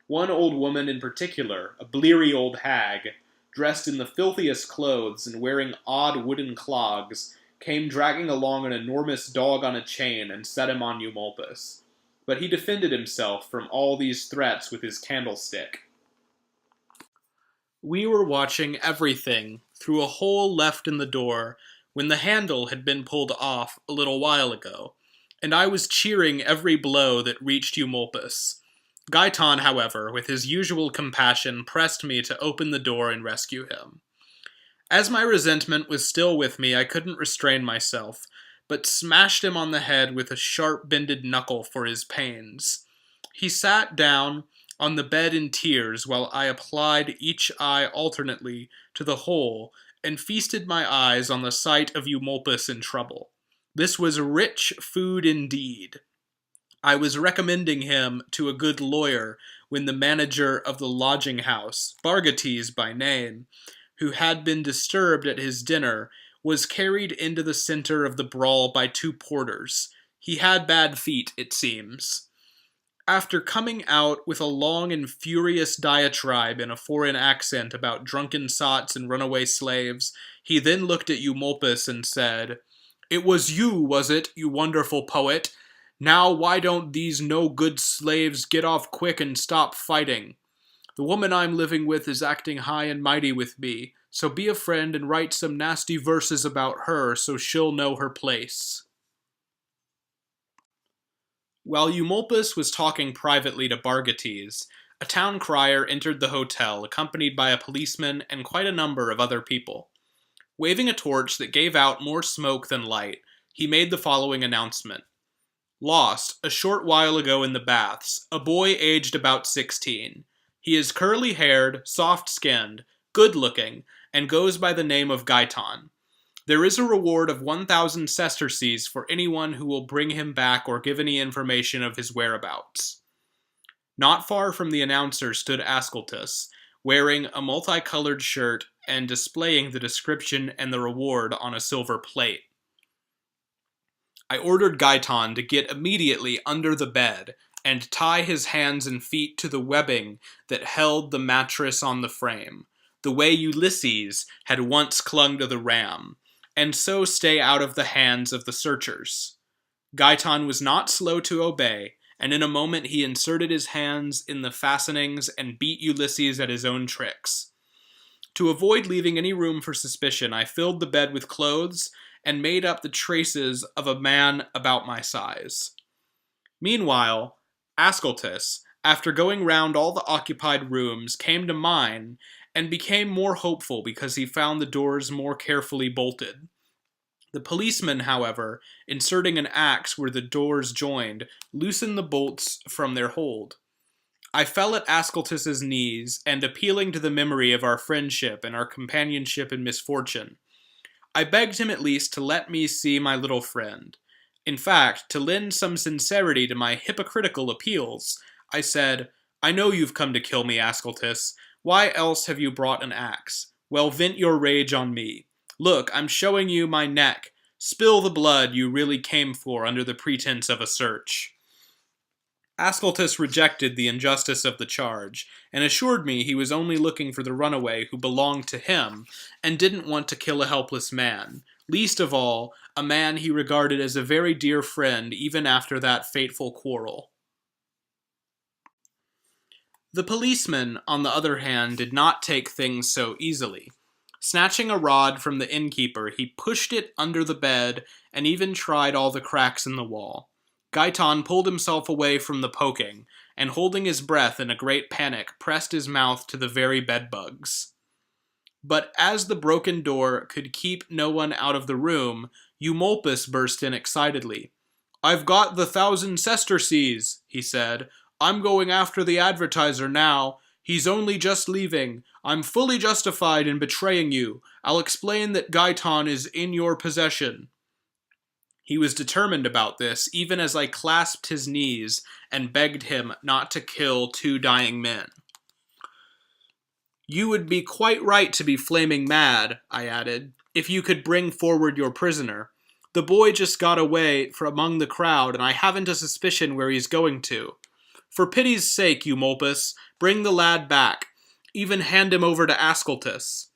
One old woman in particular, a bleary old hag, dressed in the filthiest clothes and wearing odd wooden clogs, came dragging along an enormous dog on a chain and set him on Eumolpus. But he defended himself from all these threats with his candlestick. We were watching everything through a hole left in the door when the handle had been pulled off a little while ago, and I was cheering every blow that reached Eumolpus. Gaiton, however, with his usual compassion, pressed me to open the door and rescue him. As my resentment was still with me, I couldn't restrain myself, but smashed him on the head with a sharp-bended knuckle for his pains. He sat down on the bed in tears while I applied each eye alternately to the hole and feasted my eyes on the sight of Eumolpus in trouble. This was rich food indeed. I was recommending him to a good lawyer when the manager of the lodging house, Bargates by name, who had been disturbed at his dinner, was carried into the center of the brawl by two porters. He had bad feet, it seems. After coming out with a long and furious diatribe in a foreign accent about drunken sots and runaway slaves, he then looked at Eumolpus and said, "It was you, was it, you wonderful poet? Now why don't these no-good slaves get off quick and stop fighting? The woman I'm living with is acting high and mighty with me, so be a friend and write some nasty verses about her so she'll know her place." While Eumolpus was talking privately to Bargates, a town crier entered the hotel accompanied by a policeman and quite a number of other people. Waving a torch that gave out more smoke than light, he made the following announcement. "Lost, a short while ago in the baths, a boy aged about 16. He is curly-haired, soft-skinned, good-looking, and goes by the name of Gaiton. There is a reward of 1,000 sesterces for anyone who will bring him back or give any information of his whereabouts." Not far from the announcer stood Ascletus, wearing a multicolored shirt and displaying the description and the reward on a silver plate. I ordered Gaiton to get immediately under the bed and tie his hands and feet to the webbing that held the mattress on the frame, the way Ulysses had once clung to the ram, and so stay out of the hands of the searchers. Gaiton was not slow to obey, and in a moment he inserted his hands in the fastenings and beat Ulysses at his own tricks. To avoid leaving any room for suspicion, I filled the bed with clothes and made up the traces of a man about my size. Meanwhile, Ascletus, after going round all the occupied rooms, came to mine and became more hopeful because he found the doors more carefully bolted. The policeman, however, inserting an axe where the doors joined, loosened the bolts from their hold. I fell at Ascletus's knees, and appealing to the memory of our friendship and our companionship in misfortune, I begged him at least to let me see my little friend. In fact, to lend some sincerity to my hypocritical appeals, I said, "I know you've come to kill me, Ascletus. Why else have you brought an axe? Well, vent your rage on me. Look, I'm showing you my neck. Spill the blood you really came for under the pretense of a search." Ascletus rejected the injustice of the charge, and assured me he was only looking for the runaway who belonged to him, and didn't want to kill a helpless man, least of all, a man he regarded as a very dear friend even after that fateful quarrel. The policeman, on the other hand, did not take things so easily. Snatching a rod from the innkeeper, he pushed it under the bed, and even tried all the cracks in the wall. Gaiton pulled himself away from the poking, and holding his breath in a great panic, pressed his mouth to the very bedbugs. But as the broken door could keep no one out of the room, Eumolpus burst in excitedly. "I've got the 1,000 sesterces," he said. "I'm going after the advertiser now. He's only just leaving. I'm fully justified in betraying you. I'll explain that Gaiton is in your possession." He was determined about this, even as I clasped his knees and begged him not to kill 2 dying men. "You would be quite right to be flaming mad," I added, "if you could bring forward your prisoner. The boy just got away from among the crowd, and I haven't a suspicion where he's going to. For pity's sake, Eumolpus, bring the lad back. Even hand him over to Ascletus."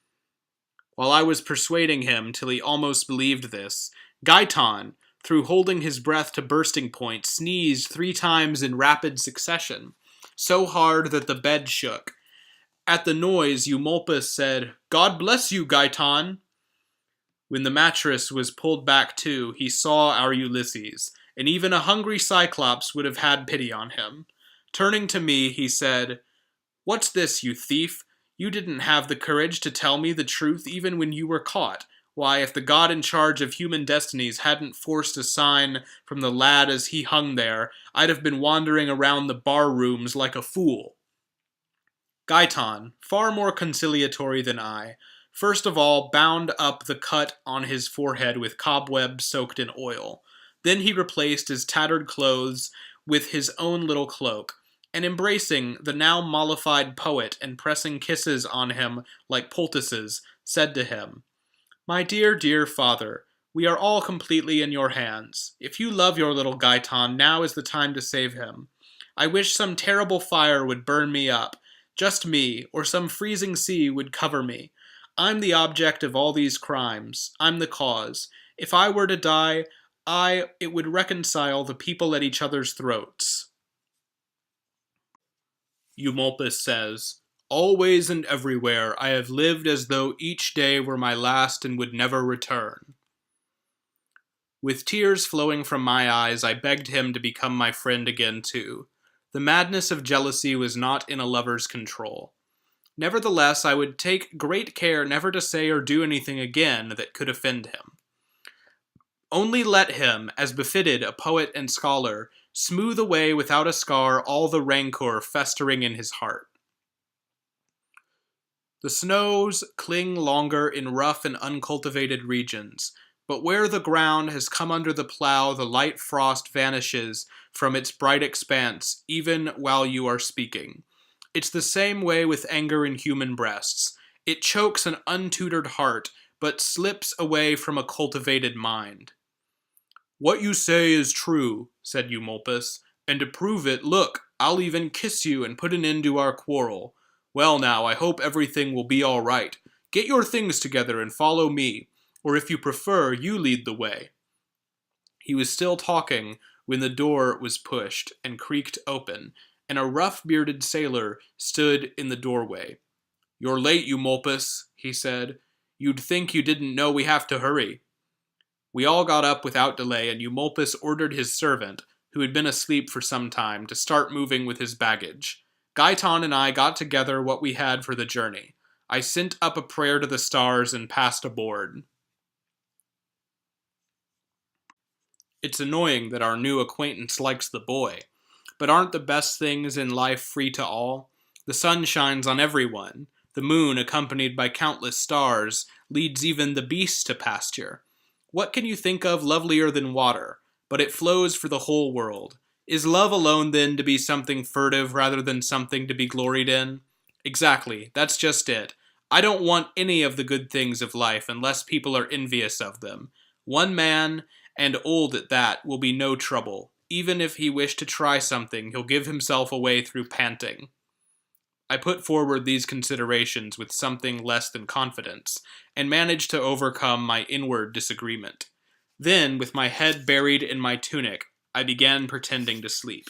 While I was persuading him till he almost believed this, Gaiton, through holding his breath to bursting point, sneezed 3 times in rapid succession, so hard that the bed shook. At the noise, Eumolpus said, "God bless you, Gaiton." When the mattress was pulled back too, he saw our Ulysses, and even a hungry Cyclops would have had pity on him. Turning to me, he said, "What's this, you thief? You didn't have the courage to tell me the truth even when you were caught. Why, if the god in charge of human destinies hadn't forced a sign from the lad as he hung there, I'd have been wandering around the bar rooms like a fool." Gaiton, far more conciliatory than I, first of all bound up the cut on his forehead with cobwebs soaked in oil. Then he replaced his tattered clothes with his own little cloak, and embracing the now mollified poet and pressing kisses on him like poultices, said to him, "My dear, dear father, we are all completely in your hands. If you love your little Gaiton, now is the time to save him. I wish some terrible fire would burn me up, just me, or some freezing sea would cover me. I'm the object of all these crimes. I'm the cause. If I were to die, it would reconcile the people at each other's throats." Eumolpus says, "Always and everywhere I have lived as though each day were my last and would never return." With tears flowing from my eyes, I begged him to become my friend again too. The madness of jealousy was not in a lover's control. Nevertheless, I would take great care never to say or do anything again that could offend him. Only let him, as befitted a poet and scholar, smooth away without a scar all the rancor festering in his heart. The snows cling longer in rough and uncultivated regions, but where the ground has come under the plow, the light frost vanishes from its bright expanse, even while you are speaking. It's the same way with anger in human breasts. It chokes an untutored heart, but slips away from a cultivated mind. What you say is true, said Eumolpus, and to prove it, look, I'll even kiss you and put an end to our quarrel. Well now, I hope everything will be all right. Get your things together and follow me, or if you prefer, you lead the way. He was still talking when the door was pushed and creaked open, and a rough-bearded sailor stood in the doorway. You're late, Eumolpus, he said. You'd think you didn't know we have to hurry. We all got up without delay, and Eumolpus ordered his servant, who had been asleep for some time, to start moving with his baggage. Gaiton and I got together what we had for the journey. I sent up a prayer to the stars and passed aboard. It's annoying that our new acquaintance likes the boy, but aren't the best things in life free to all? The sun shines on everyone. The moon, accompanied by countless stars, leads even the beasts to pasture. What can you think of lovelier than water? But it flows for the whole world. Is love alone, then, to be something furtive rather than something to be gloried in? Exactly, that's just it. I don't want any of the good things of life unless people are envious of them. One man, and old at that, will be no trouble. Even if he wished to try something, he'll give himself away through panting. I put forward these considerations with something less than confidence, and managed to overcome my inward disagreement. Then, with my head buried in my tunic, I began pretending to sleep.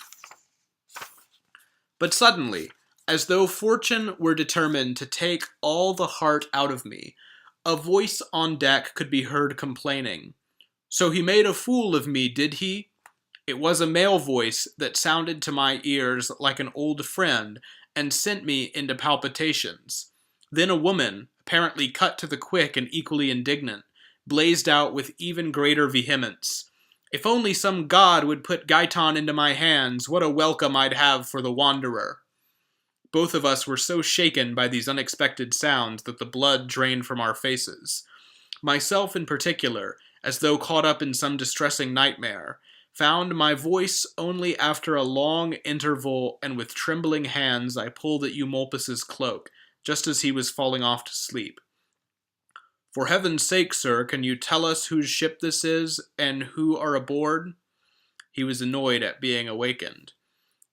But suddenly, as though fortune were determined to take all the heart out of me, a voice on deck could be heard complaining. So he made a fool of me, did he? It was a male voice that sounded to my ears like an old friend and sent me into palpitations. Then a woman, apparently cut to the quick and equally indignant, blazed out with even greater vehemence. If only some god would put Gaiton into my hands, what a welcome I'd have for the wanderer. Both of us were so shaken by these unexpected sounds that the blood drained from our faces. Myself in particular, as though caught up in some distressing nightmare, found my voice only after a long interval, and with trembling hands I pulled at Eumolpus's cloak, just as he was falling off to sleep. For heaven's sake, sir, can you tell us whose ship this is, and who are aboard? He was annoyed at being awakened.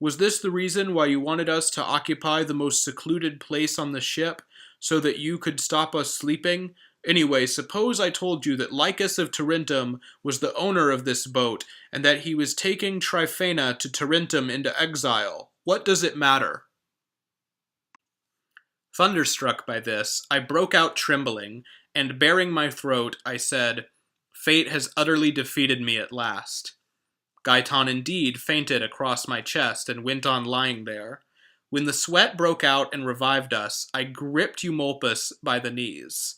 Was this the reason why you wanted us to occupy the most secluded place on the ship, so that you could stop us sleeping? Anyway, suppose I told you that Lycus of Tarentum was the owner of this boat, and that he was taking Tryphena to Tarentum into exile. What does it matter? Thunderstruck by this, I broke out trembling, and baring my throat, I said, Fate has utterly defeated me at last. Gaiton indeed fainted across my chest and went on lying there. When the sweat broke out and revived us, I gripped Eumolpus by the knees.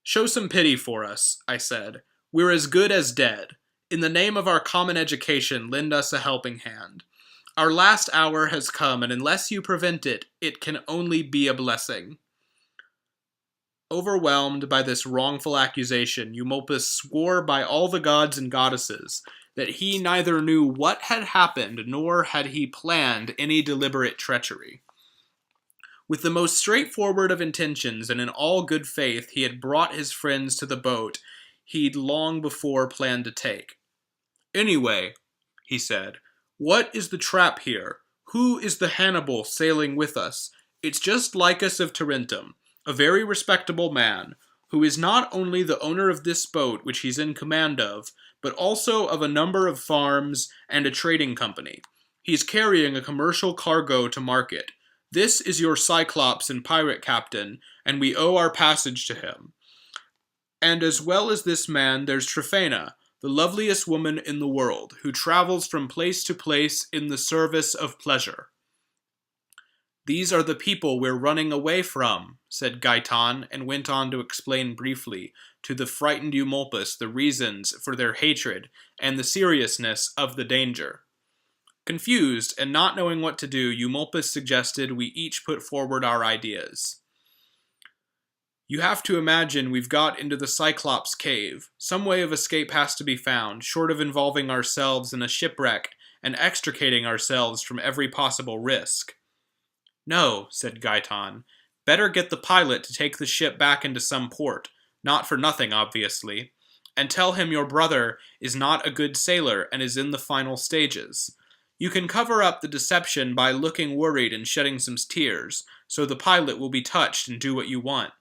Show some pity for us, I said. We're as good as dead. In the name of our common education, lend us a helping hand. Our last hour has come, and unless you prevent it, it can only be a blessing. Overwhelmed by this wrongful accusation, Eumolpus swore by all the gods and goddesses that he neither knew what had happened nor had he planned any deliberate treachery. With the most straightforward of intentions and in all good faith, he had brought his friends to the boat he'd long before planned to take. Anyway, he said, what is the trap here? Who is the Hannibal sailing with us? It's just Lycus of Tarentum, a very respectable man, who is not only the owner of this boat which he's in command of, but also of a number of farms and a trading company. He's carrying a commercial cargo to market. This is your Cyclops and pirate captain, and we owe our passage to him. And as well as this man, there's Tryphena, the loveliest woman in the world, who travels from place to place in the service of pleasure. These are the people we're running away from, said Gaiton, and went on to explain briefly to the frightened Eumolpus the reasons for their hatred and the seriousness of the danger. Confused and not knowing what to do, Eumolpus suggested we each put forward our ideas. You have to imagine we've got into the Cyclops cave. Some way of escape has to be found, short of involving ourselves in a shipwreck and extricating ourselves from every possible risk. No, said Gaiton. Better get the pilot to take the ship back into some port, not for nothing, obviously, and tell him your brother is not a good sailor and is in the final stages. You can cover up the deception by looking worried and shedding some tears, so the pilot will be touched and do what you want.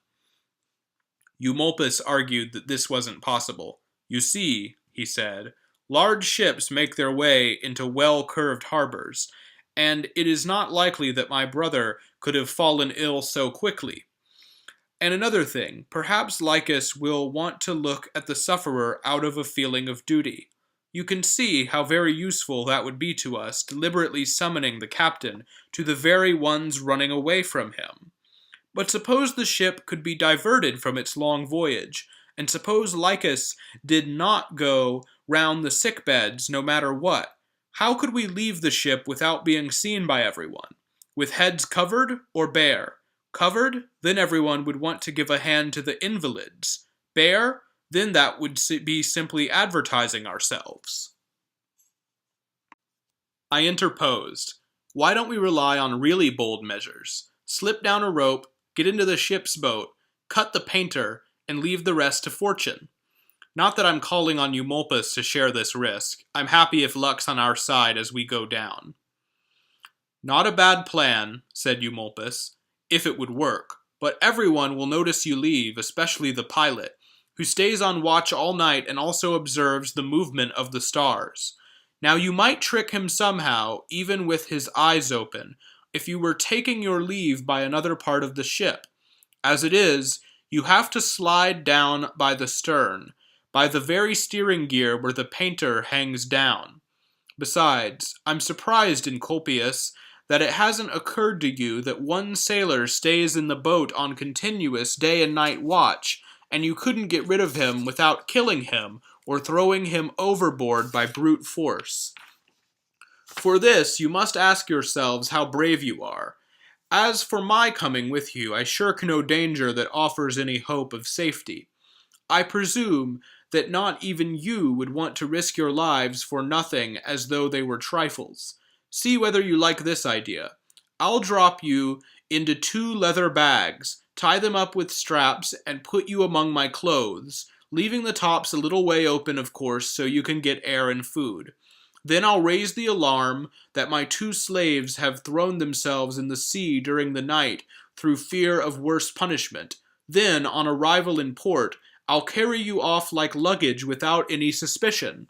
Eumolpus argued that this wasn't possible. You see, he said, large ships make their way into well-curved harbors, and it is not likely that my brother could have fallen ill so quickly. And another thing, perhaps Lycus will want to look at the sufferer out of a feeling of duty. You can see how very useful that would be to us, deliberately summoning the captain to the very ones running away from him. But suppose the ship could be diverted from its long voyage, and suppose Lycus did not go round the sick beds no matter what. How could we leave the ship without being seen by everyone? With heads covered or bare? Covered? Then everyone would want to give a hand to the invalids. Bare? Then that would be simply advertising ourselves. I interposed. Why don't we rely on really bold measures? Slip down a rope, get into the ship's boat, cut the painter, and leave the rest to fortune. Not that I'm calling on Eumolpus to share this risk. I'm happy if luck's on our side as we go down. Not a bad plan, said Eumolpus, if it would work. But everyone will notice you leave, especially the pilot, who stays on watch all night and also observes the movement of the stars. Now you might trick him somehow, even with his eyes open, if you were taking your leave by another part of the ship. As it is, you have to slide down by the stern, by the very steering gear where the painter hangs down. Besides, I'm surprised, Eumolpus, that it hasn't occurred to you that one sailor stays in the boat on continuous day and night watch, and you couldn't get rid of him without killing him or throwing him overboard by brute force. For this, you must ask yourselves how brave you are. As for my coming with you, I shirk no danger that offers any hope of safety. I presume that not even you would want to risk your lives for nothing as though they were trifles. See whether you like this idea. I'll drop you into 2 leather bags, tie them up with straps, and put you among my clothes, leaving the tops a little way open, of course, so you can get air and food. Then I'll raise the alarm that my 2 slaves have thrown themselves in the sea during the night through fear of worse punishment. Then, on arrival in port, I'll carry you off like luggage without any suspicion.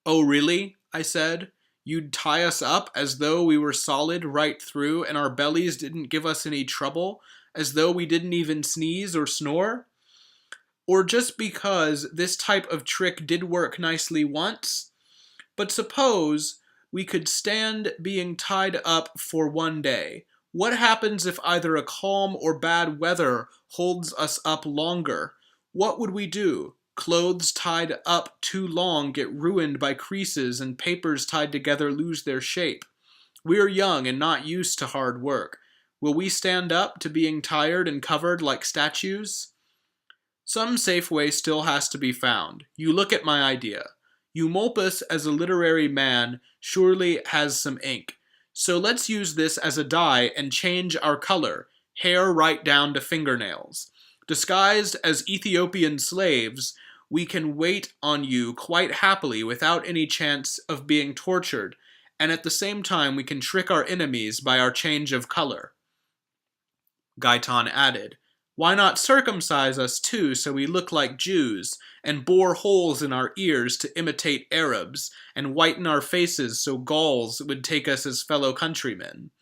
Oh, really? I said. You'd tie us up as though we were solid right through and our bellies didn't give us any trouble, as though we didn't even sneeze or snore? Or just because this type of trick did work nicely once? But suppose we could stand being tied up for one day. What happens if either a calm or bad weather holds us up longer? What would we do? Clothes tied up too long get ruined by creases and papers tied together lose their shape. We're young and not used to hard work. Will we stand up to being tired and covered like statues? Some safe way still has to be found. You look at my idea. Eumolpus, as a literary man, surely has some ink. So let's use this as a dye and change our color, hair right down to fingernails. Disguised as Ethiopian slaves, we can wait on you quite happily without any chance of being tortured, and at the same time we can trick our enemies by our change of color. Gaiton added, why not circumcise us too so we look like Jews, and bore holes in our ears to imitate Arabs, and whiten our faces so Gauls would take us as fellow countrymen?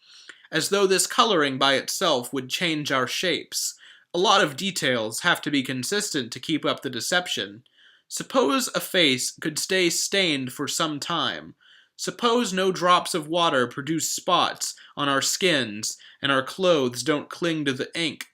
As though this coloring by itself would change our shapes. A lot of details have to be consistent to keep up the deception. Suppose a face could stay stained for some time. Suppose no drops of water produce spots on our skins and our clothes don't cling to the ink.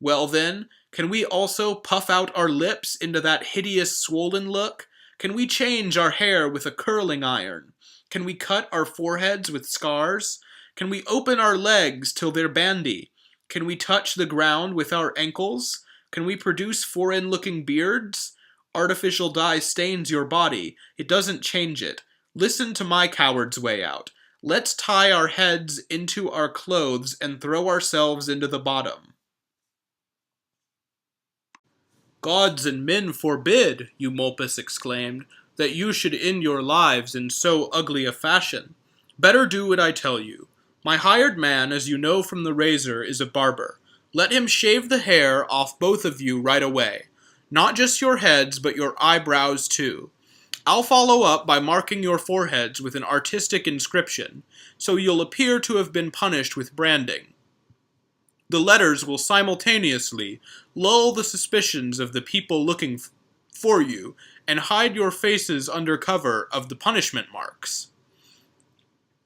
Well then, can we also puff out our lips into that hideous swollen look? Can we change our hair with a curling iron? Can we cut our foreheads with scars? Can we open our legs till they're bandy? Can we touch the ground with our ankles? Can we produce foreign-looking beards? Artificial dye stains your body. It doesn't change it. Listen to my coward's way out. Let's tie our heads into our clothes and throw ourselves into the bottom. Gods and men forbid, Eumolpus exclaimed, that you should end your lives in so ugly a fashion. Better do what I tell you. My hired man, as you know from the razor, is a barber. Let him shave the hair off both of you right away. Not just your heads, but your eyebrows too. I'll follow up by marking your foreheads with an artistic inscription, so you'll appear to have been punished with branding. The letters will simultaneously lull the suspicions of the people looking for you and hide your faces under cover of the punishment marks.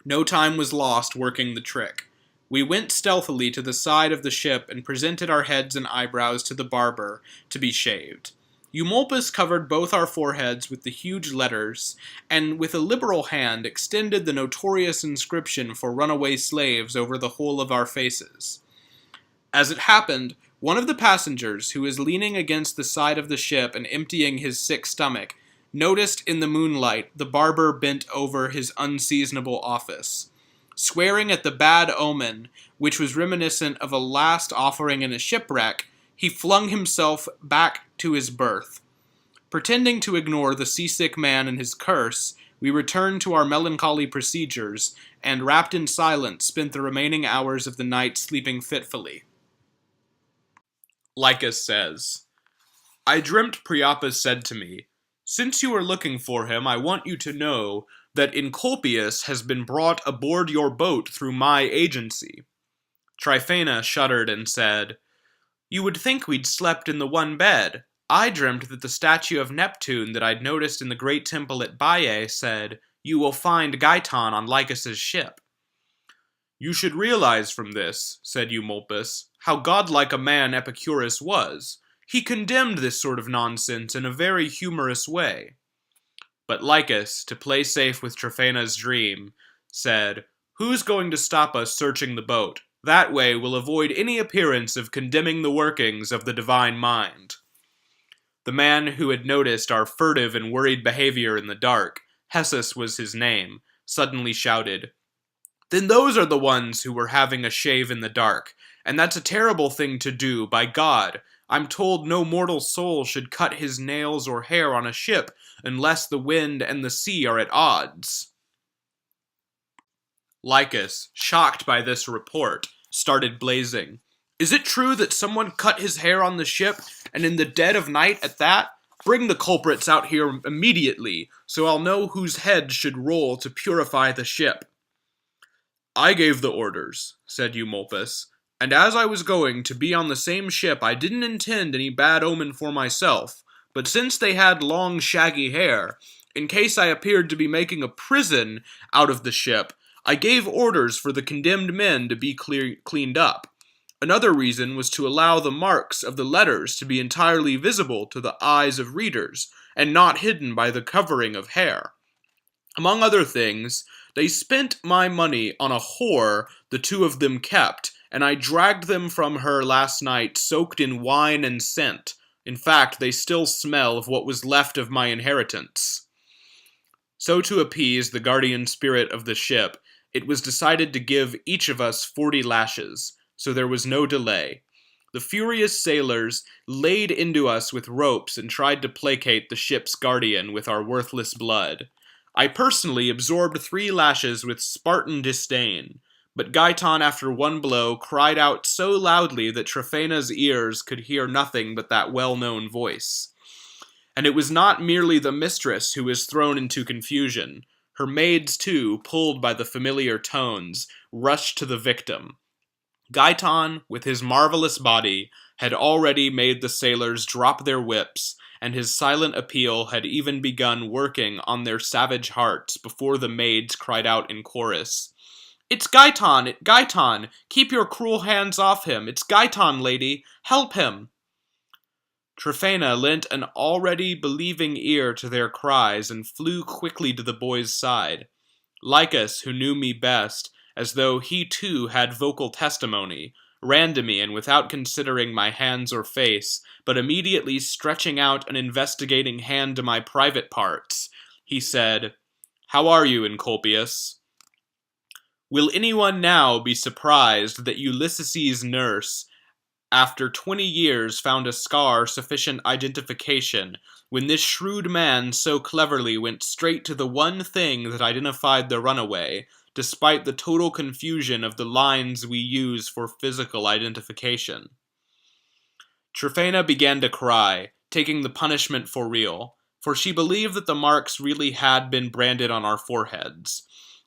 No time was lost working the trick. We went stealthily to the side of the ship and presented our heads and eyebrows to the barber to be shaved. Eumolpus covered both our foreheads with the huge letters, and with a liberal hand extended the notorious inscription for runaway slaves over the whole of our faces. As it happened, one of the passengers, who was leaning against the side of the ship and emptying his sick stomach, noticed in the moonlight the barber bent over his unseasonable office. Swearing at the bad omen, which was reminiscent of a last offering in a shipwreck, he flung himself back to his berth. Pretending to ignore the seasick man and his curse, we returned to our melancholy procedures, and, wrapped in silence, spent the remaining hours of the night sleeping fitfully. Lycus says, I dreamt Priapus said to me, Since you are looking for him, I want you to know that Eumolpus has been brought aboard your boat through my agency. Tryphena shuddered and said, You would think we'd slept in the one bed. I dreamt that the statue of Neptune that I'd noticed in the great temple at Baiae said, You will find Gaiton on Lycus's ship. You should realize from this, said Eumolpus, how godlike a man Epicurus was. He condemned this sort of nonsense in a very humorous way. But Lycus, to play safe with Tryphena's dream, said, Who's going to stop us searching the boat? That way we'll avoid any appearance of condemning the workings of the divine mind. The man who had noticed our furtive and worried behavior in the dark, Hessus was his name, suddenly shouted, Then those are the ones who were having a shave in the dark, and that's a terrible thing to do, by God. I'm told no mortal soul should cut his nails or hair on a ship unless the wind and the sea are at odds. Lycus, shocked by this report, started blazing. Is it true that someone cut his hair on the ship, and in the dead of night at that? Bring the culprits out here immediately, so I'll know whose head should roll to purify the ship. I gave the orders, said Eumolpus, and as I was going to be on the same ship, I didn't intend any bad omen for myself, but since they had long shaggy hair, in case I appeared to be making a prison out of the ship, I gave orders for the condemned men to be cleaned up. Another reason was to allow the marks of the letters to be entirely visible to the eyes of readers, and not hidden by the covering of hair. Among other things, they spent my money on a whore the two of them kept, and I dragged them from her last night soaked in wine and scent. In fact, they still smell of what was left of my inheritance. So to appease the guardian spirit of the ship, it was decided to give each of us 40 lashes, so there was no delay. The furious sailors laid into us with ropes and tried to placate the ship's guardian with our worthless blood. I personally absorbed 3 lashes with Spartan disdain, but Gaiton, after one blow, cried out so loudly that Tryphena's ears could hear nothing but that well-known voice. And it was not merely the mistress who was thrown into confusion. Her maids, too, pulled by the familiar tones, rushed to the victim. Gaiton, with his marvelous body, had already made the sailors drop their whips, and his silent appeal had even begun working on their savage hearts before the maids cried out in chorus, It's Gaiton! Gaiton! Keep your cruel hands off him! It's Gaiton, lady! Help him! Tryphena lent an already believing ear to their cries and flew quickly to the boy's side. Lycus, who knew me best, as though he too had vocal testimony, ran to me, and without considering my hands or face, but immediately stretching out an investigating hand to my private parts, he said, "How are you, Eumolpus? Will anyone now be surprised that Ulysses' nurse, after 20 years, found a scar sufficient identification, when this shrewd man so cleverly went straight to the one thing that identified the runaway, despite the total confusion of the lines we use for physical identification?" Tryphena began to cry, taking the punishment for real, for she believed that the marks really had been branded on our foreheads.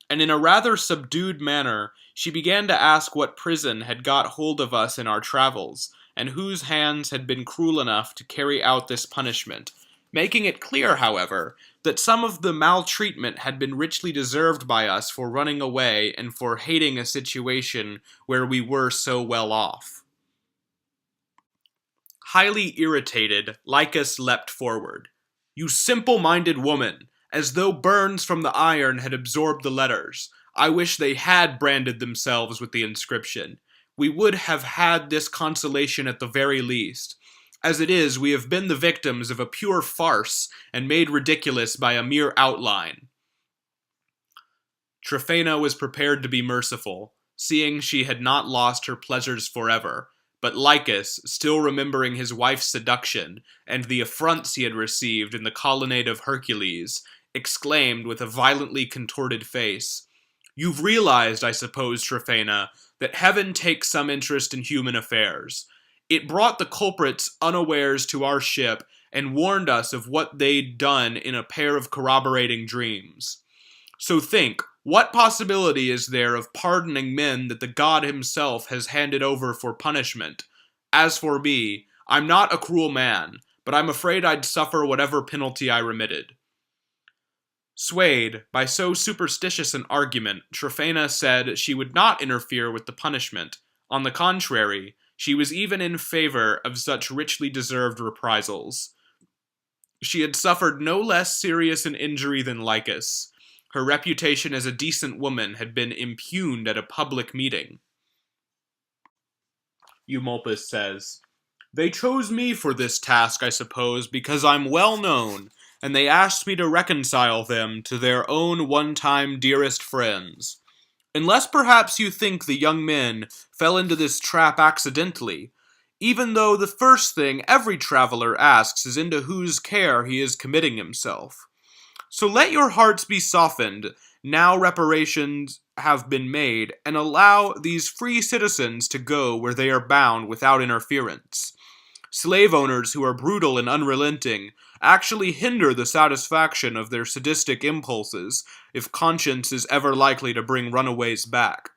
And in a rather subdued manner, she began to ask what prison had got hold of us in our travels, and whose hands had been cruel enough to carry out this punishment, making it clear, however, that some of the maltreatment had been richly deserved by us for running away and for hating a situation where we were so well off. Highly irritated, Lycus leapt forward. "You simple-minded woman! As though burns from the iron had absorbed the letters. I wish they had branded themselves with the inscription. We would have had this consolation at the very least. As it is, we have been the victims of a pure farce, and made ridiculous by a mere outline." Tryphena was prepared to be merciful, seeing she had not lost her pleasures forever, but Lycus, still remembering his wife's seduction, and the affronts he had received in the colonnade of Hercules, exclaimed with a violently contorted face, "You've realized, I suppose, Tryphena, that heaven takes some interest in human affairs. It brought the culprits unawares to our ship, and warned us of what they'd done in a pair of corroborating dreams. So think, what possibility is there of pardoning men that the God himself has handed over for punishment? As for me, I'm not a cruel man, but I'm afraid I'd suffer whatever penalty I remitted." Swayed by so superstitious an argument, Tryphena said she would not interfere with the punishment. On the contrary, she was even in favor of such richly deserved reprisals. She had suffered no less serious an injury than Lycus. Her reputation as a decent woman had been impugned at a public meeting. Eumolpus says, "They chose me for this task, I suppose, because I'm well known, and they asked me to reconcile them to their own one-time dearest friends. Unless perhaps you think the young men fell into this trap accidentally, even though the first thing every traveler asks is into whose care he is committing himself. So let your hearts be softened, now reparations have been made, and allow these free citizens to go where they are bound without interference. Slave owners who are brutal and unrelenting actually hinder the satisfaction of their sadistic impulses, if conscience is ever likely to bring runaways back.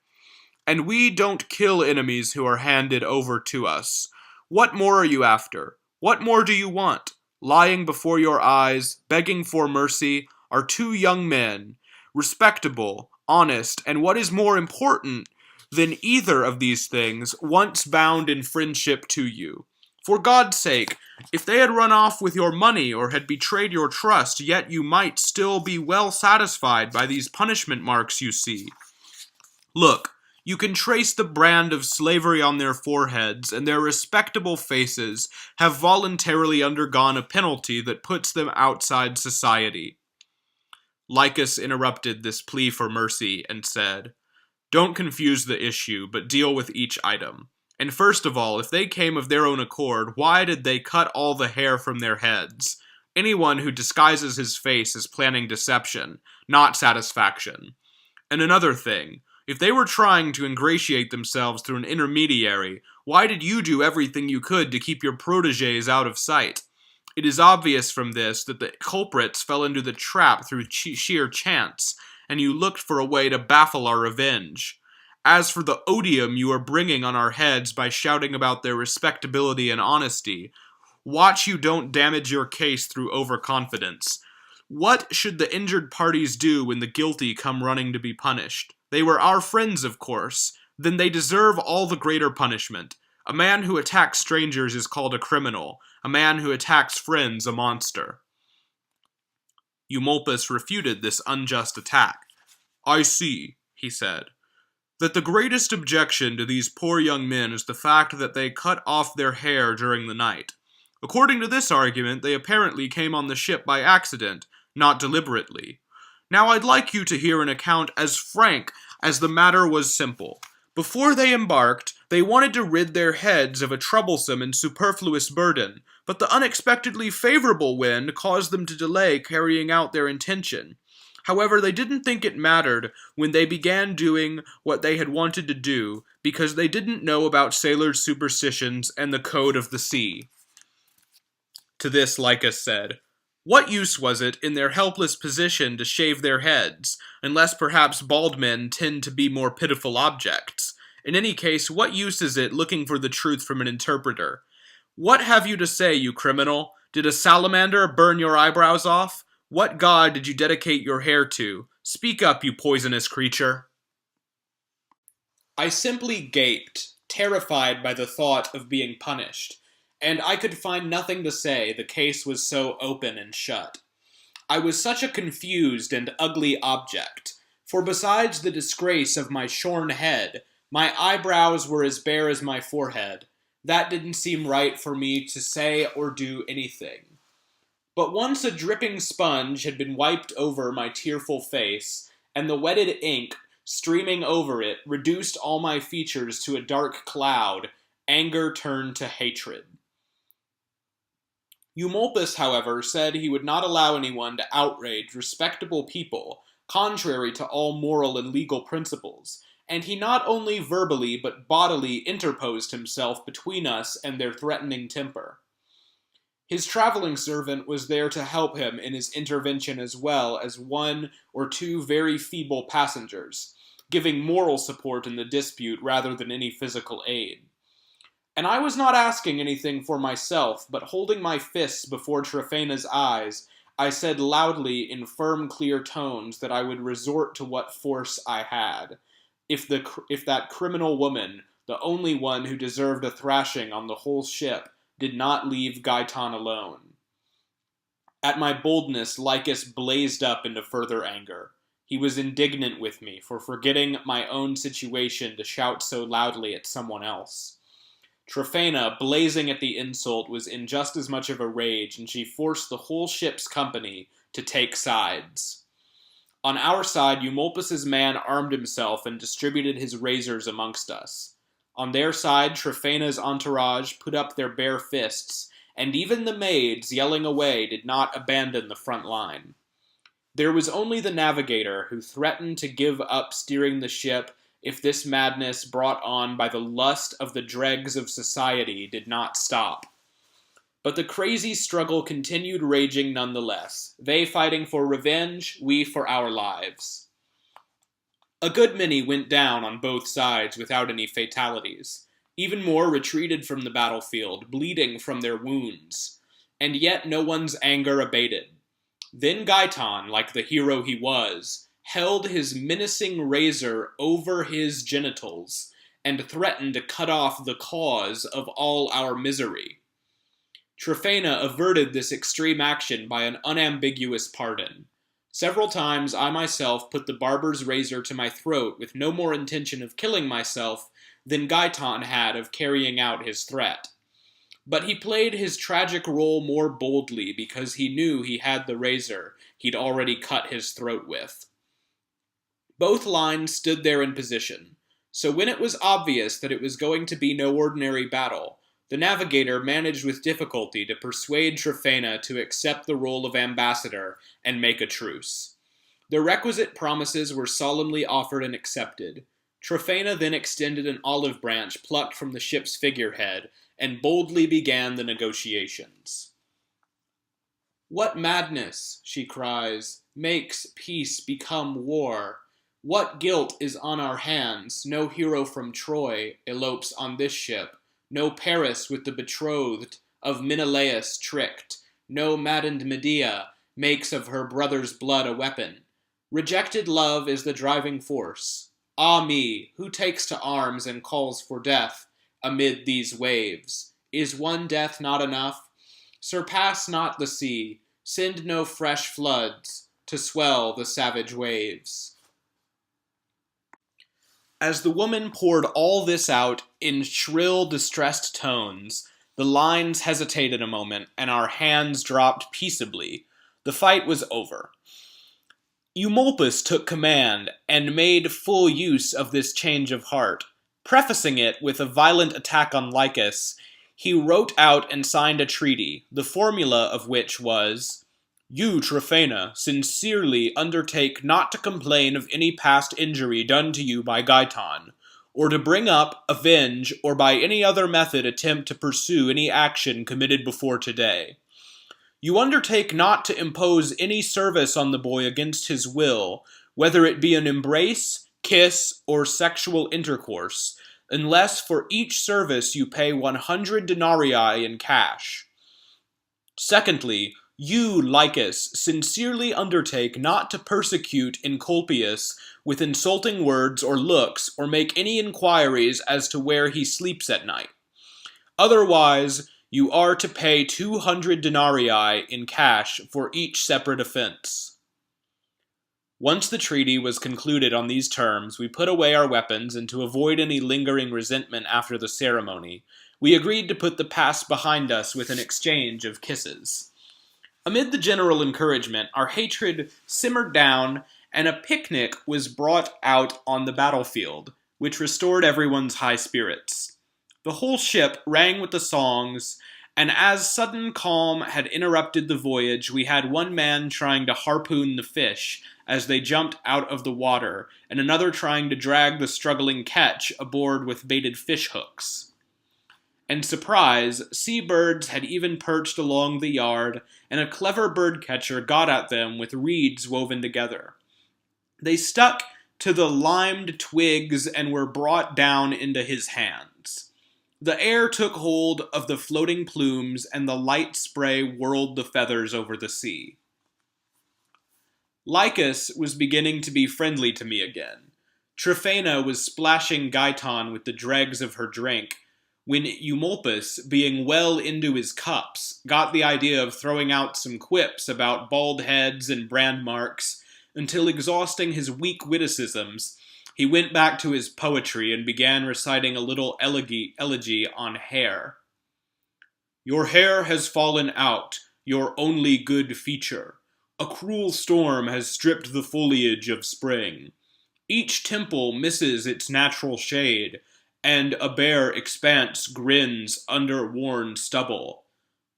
And we don't kill enemies who are handed over to us. What more are you after? What more do you want? Lying before your eyes, begging for mercy, are two young men, respectable, honest, and what is more important than either of these things, once bound in friendship to you. For God's sake, if they had run off with your money or had betrayed your trust, yet you might still be well satisfied by these punishment marks you see. Look, you can trace the brand of slavery on their foreheads, and their respectable faces have voluntarily undergone a penalty that puts them outside society." Lycus interrupted this plea for mercy and said, "Don't confuse the issue, but deal with each item. And first of all, if they came of their own accord, why did they cut all the hair from their heads? Anyone who disguises his face is planning deception, not satisfaction. And another thing, if they were trying to ingratiate themselves through an intermediary, why did you do everything you could to keep your protégés out of sight? It is obvious from this that the culprits fell into the trap through sheer chance, and you looked for a way to baffle our revenge. As for the odium you are bringing on our heads by shouting about their respectability and honesty, watch you don't damage your case through overconfidence. What should the injured parties do when the guilty come running to be punished? They were our friends, of course. Then they deserve all the greater punishment. A man who attacks strangers is called a criminal. A man who attacks friends a monster." Eumolpus refuted this unjust attack. "I see," he said. that the greatest objection to these poor young men is the fact that they cut off their hair during the night. According to this argument, they apparently came on the ship by accident, not deliberately. Now I'd like you to hear an account as frank as the matter was simple. Before they embarked, they wanted to rid their heads of a troublesome and superfluous burden, but the unexpectedly favorable wind caused them to delay carrying out their intention. However, they didn't think it mattered when they began doing what they had wanted to do, because they didn't know about sailors' superstitions and the code of the sea. To this Lycus said, "What use was it in their helpless position to shave their heads, unless perhaps bald men tend to be more pitiful objects? In any case, what use is it looking for the truth from an interpreter? What have you to say, you criminal? Did a salamander burn your eyebrows off? What god did you dedicate your hair to? Speak up, you poisonous creature." I simply gaped, terrified by the thought of being punished, and I could find nothing to say, the case was so open and shut. I was such a confused and ugly object, for besides the disgrace of my shorn head, my eyebrows were as bare as my forehead. That didn't seem right for me to say or do anything. But once a dripping sponge had been wiped over my tearful face, and the wetted ink streaming over it reduced all my features to a dark cloud, anger turned to hatred. Eumolpus, however, said he would not allow anyone to outrage respectable people, contrary to all moral and legal principles, and he not only verbally but bodily interposed himself between us and their threatening temper. His traveling servant was there to help him in his intervention as well as one or two very feeble passengers, giving moral support in the dispute rather than any physical aid. And I was not asking anything for myself, but holding my fists before Tryphaena's eyes, I said loudly in firm, clear tones that I would resort to what force I had, if that criminal woman, the only one who deserved a thrashing on the whole ship, did not leave Gaiton alone. At my boldness, Lycus blazed up into further anger. He was indignant with me for forgetting my own situation to shout so loudly at someone else. Tryphaena, blazing at the insult, was in just as much of a rage, and she forced the whole ship's company to take sides. On our side, Eumolpus's man armed himself and distributed his razors amongst us. On their side, Tryphaena's entourage put up their bare fists, and even the maids, yelling away, did not abandon the front line. There was only the navigator, who threatened to give up steering the ship if this madness brought on by the lust of the dregs of society did not stop. But the crazy struggle continued raging nonetheless, they fighting for revenge, we for our lives. A good many went down on both sides without any fatalities. Even more retreated from the battlefield, bleeding from their wounds. And yet no one's anger abated. Then Gaiton, like the hero he was, held his menacing razor over his genitals and threatened to cut off the cause of all our misery. Tryphaena averted this extreme action by an unambiguous pardon. Several times I myself put the barber's razor to my throat with no more intention of killing myself than Gaiton had of carrying out his threat. But he played his tragic role more boldly because he knew he had the razor he'd already cut his throat with. Both lines stood there in position, so when it was obvious that it was going to be no ordinary battle, the navigator managed with difficulty to persuade Tryphaena to accept the role of ambassador and make a truce. The requisite promises were solemnly offered and accepted. Tryphaena then extended an olive branch plucked from the ship's figurehead and boldly began the negotiations. "What madness," she cries, "makes peace become war? What guilt is on our hands? No hero from Troy elopes on this ship. No Paris with the betrothed of Menelaus tricked. No maddened Medea makes of her brother's blood a weapon. Rejected love is the driving force. Ah me, who takes to arms and calls for death amid these waves? Is one death not enough? Surpass not the sea, send no fresh floods to swell the savage waves." As the woman poured all this out in shrill, distressed tones, the lines hesitated a moment, and our hands dropped peaceably. The fight was over. Eumolpus took command, and made full use of this change of heart. Prefacing it with a violent attack on Lycus, he wrote out and signed a treaty, the formula of which was, "You, Tryphena, sincerely undertake not to complain of any past injury done to you by Gaiton, or to bring up, avenge, or by any other method attempt to pursue any action committed before today. You undertake not to impose any service on the boy against his will, whether it be an embrace, kiss, or sexual intercourse, unless for each service you pay 100 denarii in cash. Secondly, you, Lycus, sincerely undertake not to persecute Eumolpus with insulting words or looks, or make any inquiries as to where he sleeps at night. Otherwise, you are to pay 200 denarii in cash for each separate offense." Once the treaty was concluded on these terms, we put away our weapons, and to avoid any lingering resentment after the ceremony, we agreed to put the past behind us with an exchange of kisses. Amid the general encouragement, our hatred simmered down, and a picnic was brought out on the battlefield, which restored everyone's high spirits. The whole ship rang with the songs, and as sudden calm had interrupted the voyage, we had one man trying to harpoon the fish as they jumped out of the water, and another trying to drag the struggling ketch aboard with baited fish hooks. And surprise, sea-birds had even perched along the yard, and a clever bird-catcher got at them with reeds woven together. They stuck to the limed twigs and were brought down into his hands. The air took hold of the floating plumes, and the light spray whirled the feathers over the sea. Lycus was beginning to be friendly to me again. Tryphena was splashing Gaiton with the dregs of her drink, when Eumolpus, being well into his cups, got the idea of throwing out some quips about bald heads and brand marks, until, exhausting his weak witticisms, he went back to his poetry and began reciting a little elegy on hair. "Your hair has fallen out, your only good feature. A cruel storm has stripped the foliage of spring. Each temple misses its natural shade, and a bare expanse grins under worn stubble.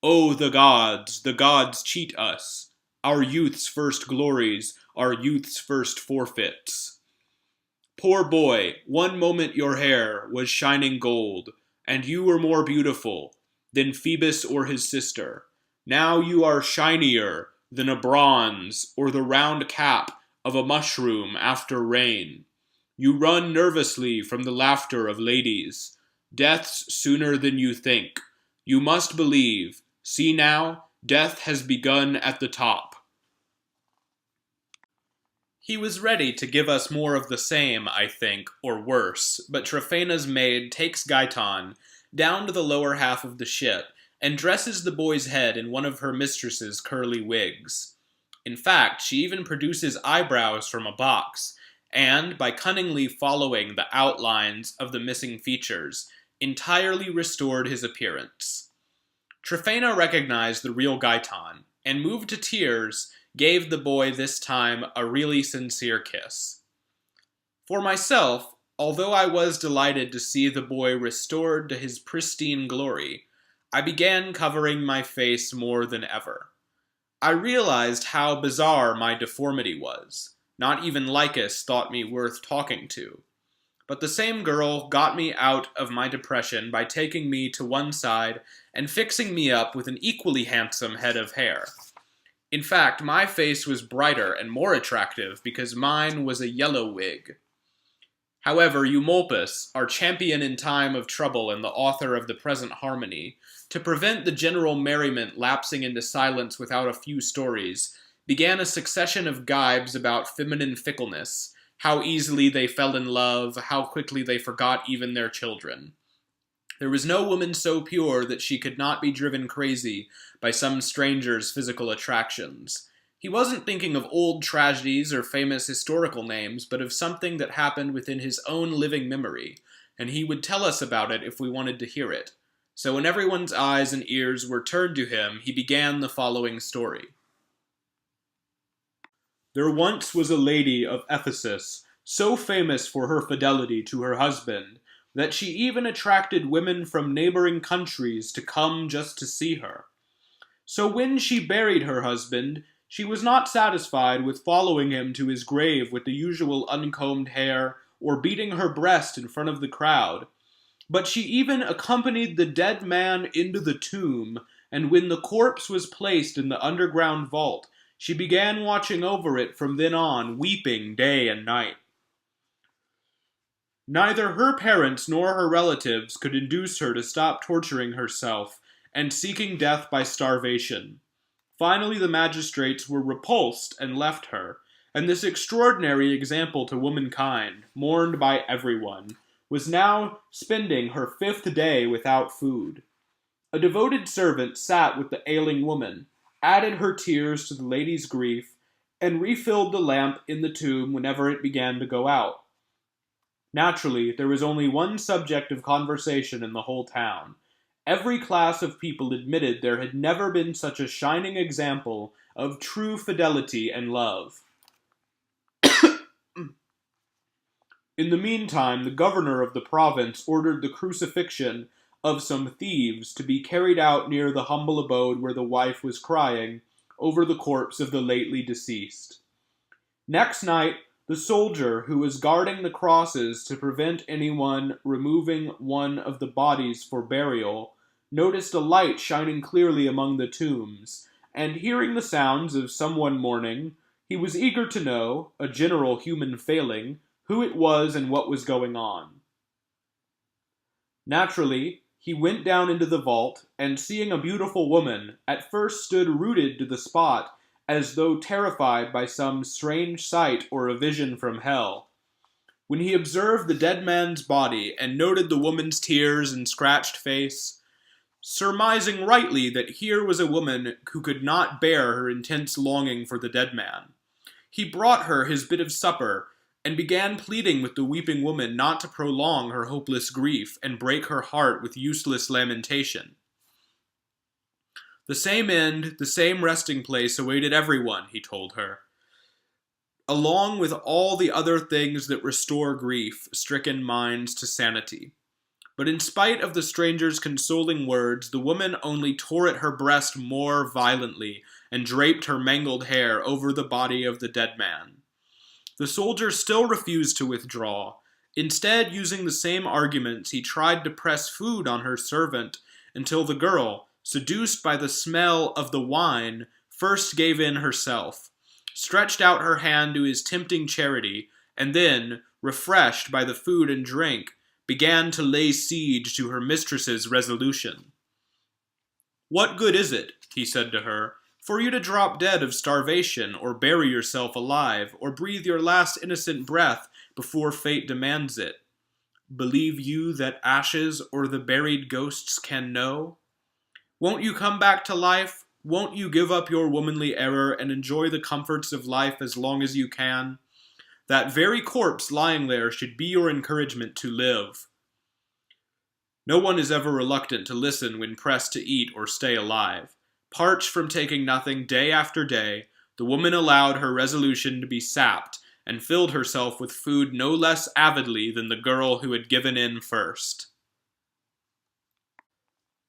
Oh, the gods cheat us. Our youth's first glories, our youth's first forfeits. Poor boy, one moment your hair was shining gold, and you were more beautiful than Phoebus or his sister. Now you are shinier than a bronze or the round cap of a mushroom after rain. You run nervously from the laughter of ladies. Death's sooner than you think. You must believe. See now, death has begun at the top." He was ready to give us more of the same, I think, or worse, but Tryphena's maid takes Gaiton down to the lower half of the ship and dresses the boy's head in one of her mistress's curly wigs. In fact, she even produces eyebrows from a box, and, by cunningly following the outlines of the missing features, entirely restored his appearance. Tryphena recognized the real Gaiton, and, moved to tears, gave the boy this time a really sincere kiss. For myself, although I was delighted to see the boy restored to his pristine glory, I began covering my face more than ever. I realized how bizarre my deformity was. Not even Lycus thought me worth talking to. But the same girl got me out of my depression by taking me to one side and fixing me up with an equally handsome head of hair. In fact, my face was brighter and more attractive because mine was a yellow wig. However, Eumolpus, our champion in time of trouble and the author of the present harmony, to prevent the general merriment lapsing into silence without a few stories, began a succession of gibes about feminine fickleness, how easily they fell in love, how quickly they forgot even their children. There was no woman so pure that she could not be driven crazy by some stranger's physical attractions. He wasn't thinking of old tragedies or famous historical names, but of something that happened within his own living memory, and he would tell us about it if we wanted to hear it. So when everyone's eyes and ears were turned to him, he began the following story. There once was a lady of Ephesus, so famous for her fidelity to her husband, that she even attracted women from neighboring countries to come just to see her. So when she buried her husband, she was not satisfied with following him to his grave with the usual uncombed hair or beating her breast in front of the crowd, but she even accompanied the dead man into the tomb, and when the corpse was placed in the underground vault, she began watching over it from then on, weeping day and night. Neither her parents nor her relatives could induce her to stop torturing herself and seeking death by starvation. Finally, the magistrates were repulsed and left her, and this extraordinary example to womankind, mourned by everyone, was now spending her 5th day without food. A devoted servant sat with the ailing woman, added her tears to the lady's grief, and refilled the lamp in the tomb whenever it began to go out. Naturally, there was only one subject of conversation in the whole town. Every class of people admitted there had never been such a shining example of true fidelity and love. In the meantime, the governor of the province ordered the crucifixion of some thieves to be carried out near the humble abode where the wife was crying over the corpse of the lately deceased. Next night, the soldier who was guarding the crosses to prevent anyone removing one of the bodies for burial noticed a light shining clearly among the tombs, and hearing the sounds of someone mourning, he was eager to know, a general human failing, who it was and what was going on. Naturally, he went down into the vault, and seeing a beautiful woman, at first stood rooted to the spot, as though terrified by some strange sight or a vision from hell. When he observed the dead man's body, and noted the woman's tears and scratched face, surmising rightly that here was a woman who could not bear her intense longing for the dead man, he brought her his bit of supper, and began pleading with the weeping woman not to prolong her hopeless grief and break her heart with useless lamentation. The same end, the same resting place awaited everyone, he told her, along with all the other things that restore grief-stricken minds to sanity. But in spite of the stranger's consoling words, the woman only tore at her breast more violently and draped her mangled hair over the body of the dead man. The soldier still refused to withdraw. Instead, using the same arguments, he tried to press food on her servant until the girl, seduced by the smell of the wine, first gave in herself, stretched out her hand to his tempting charity, and then, refreshed by the food and drink, began to lay siege to her mistress's resolution. "What good is it," he said to her, "for you to drop dead of starvation, or bury yourself alive, or breathe your last innocent breath before fate demands it? Believe you that ashes or the buried ghosts can know? Won't you come back to life? Won't you give up your womanly error and enjoy the comforts of life as long as you can? That very corpse lying there should be your encouragement to live." No one is ever reluctant to listen when pressed to eat or stay alive. Parched from taking nothing day after day, the woman allowed her resolution to be sapped and filled herself with food no less avidly than the girl who had given in first.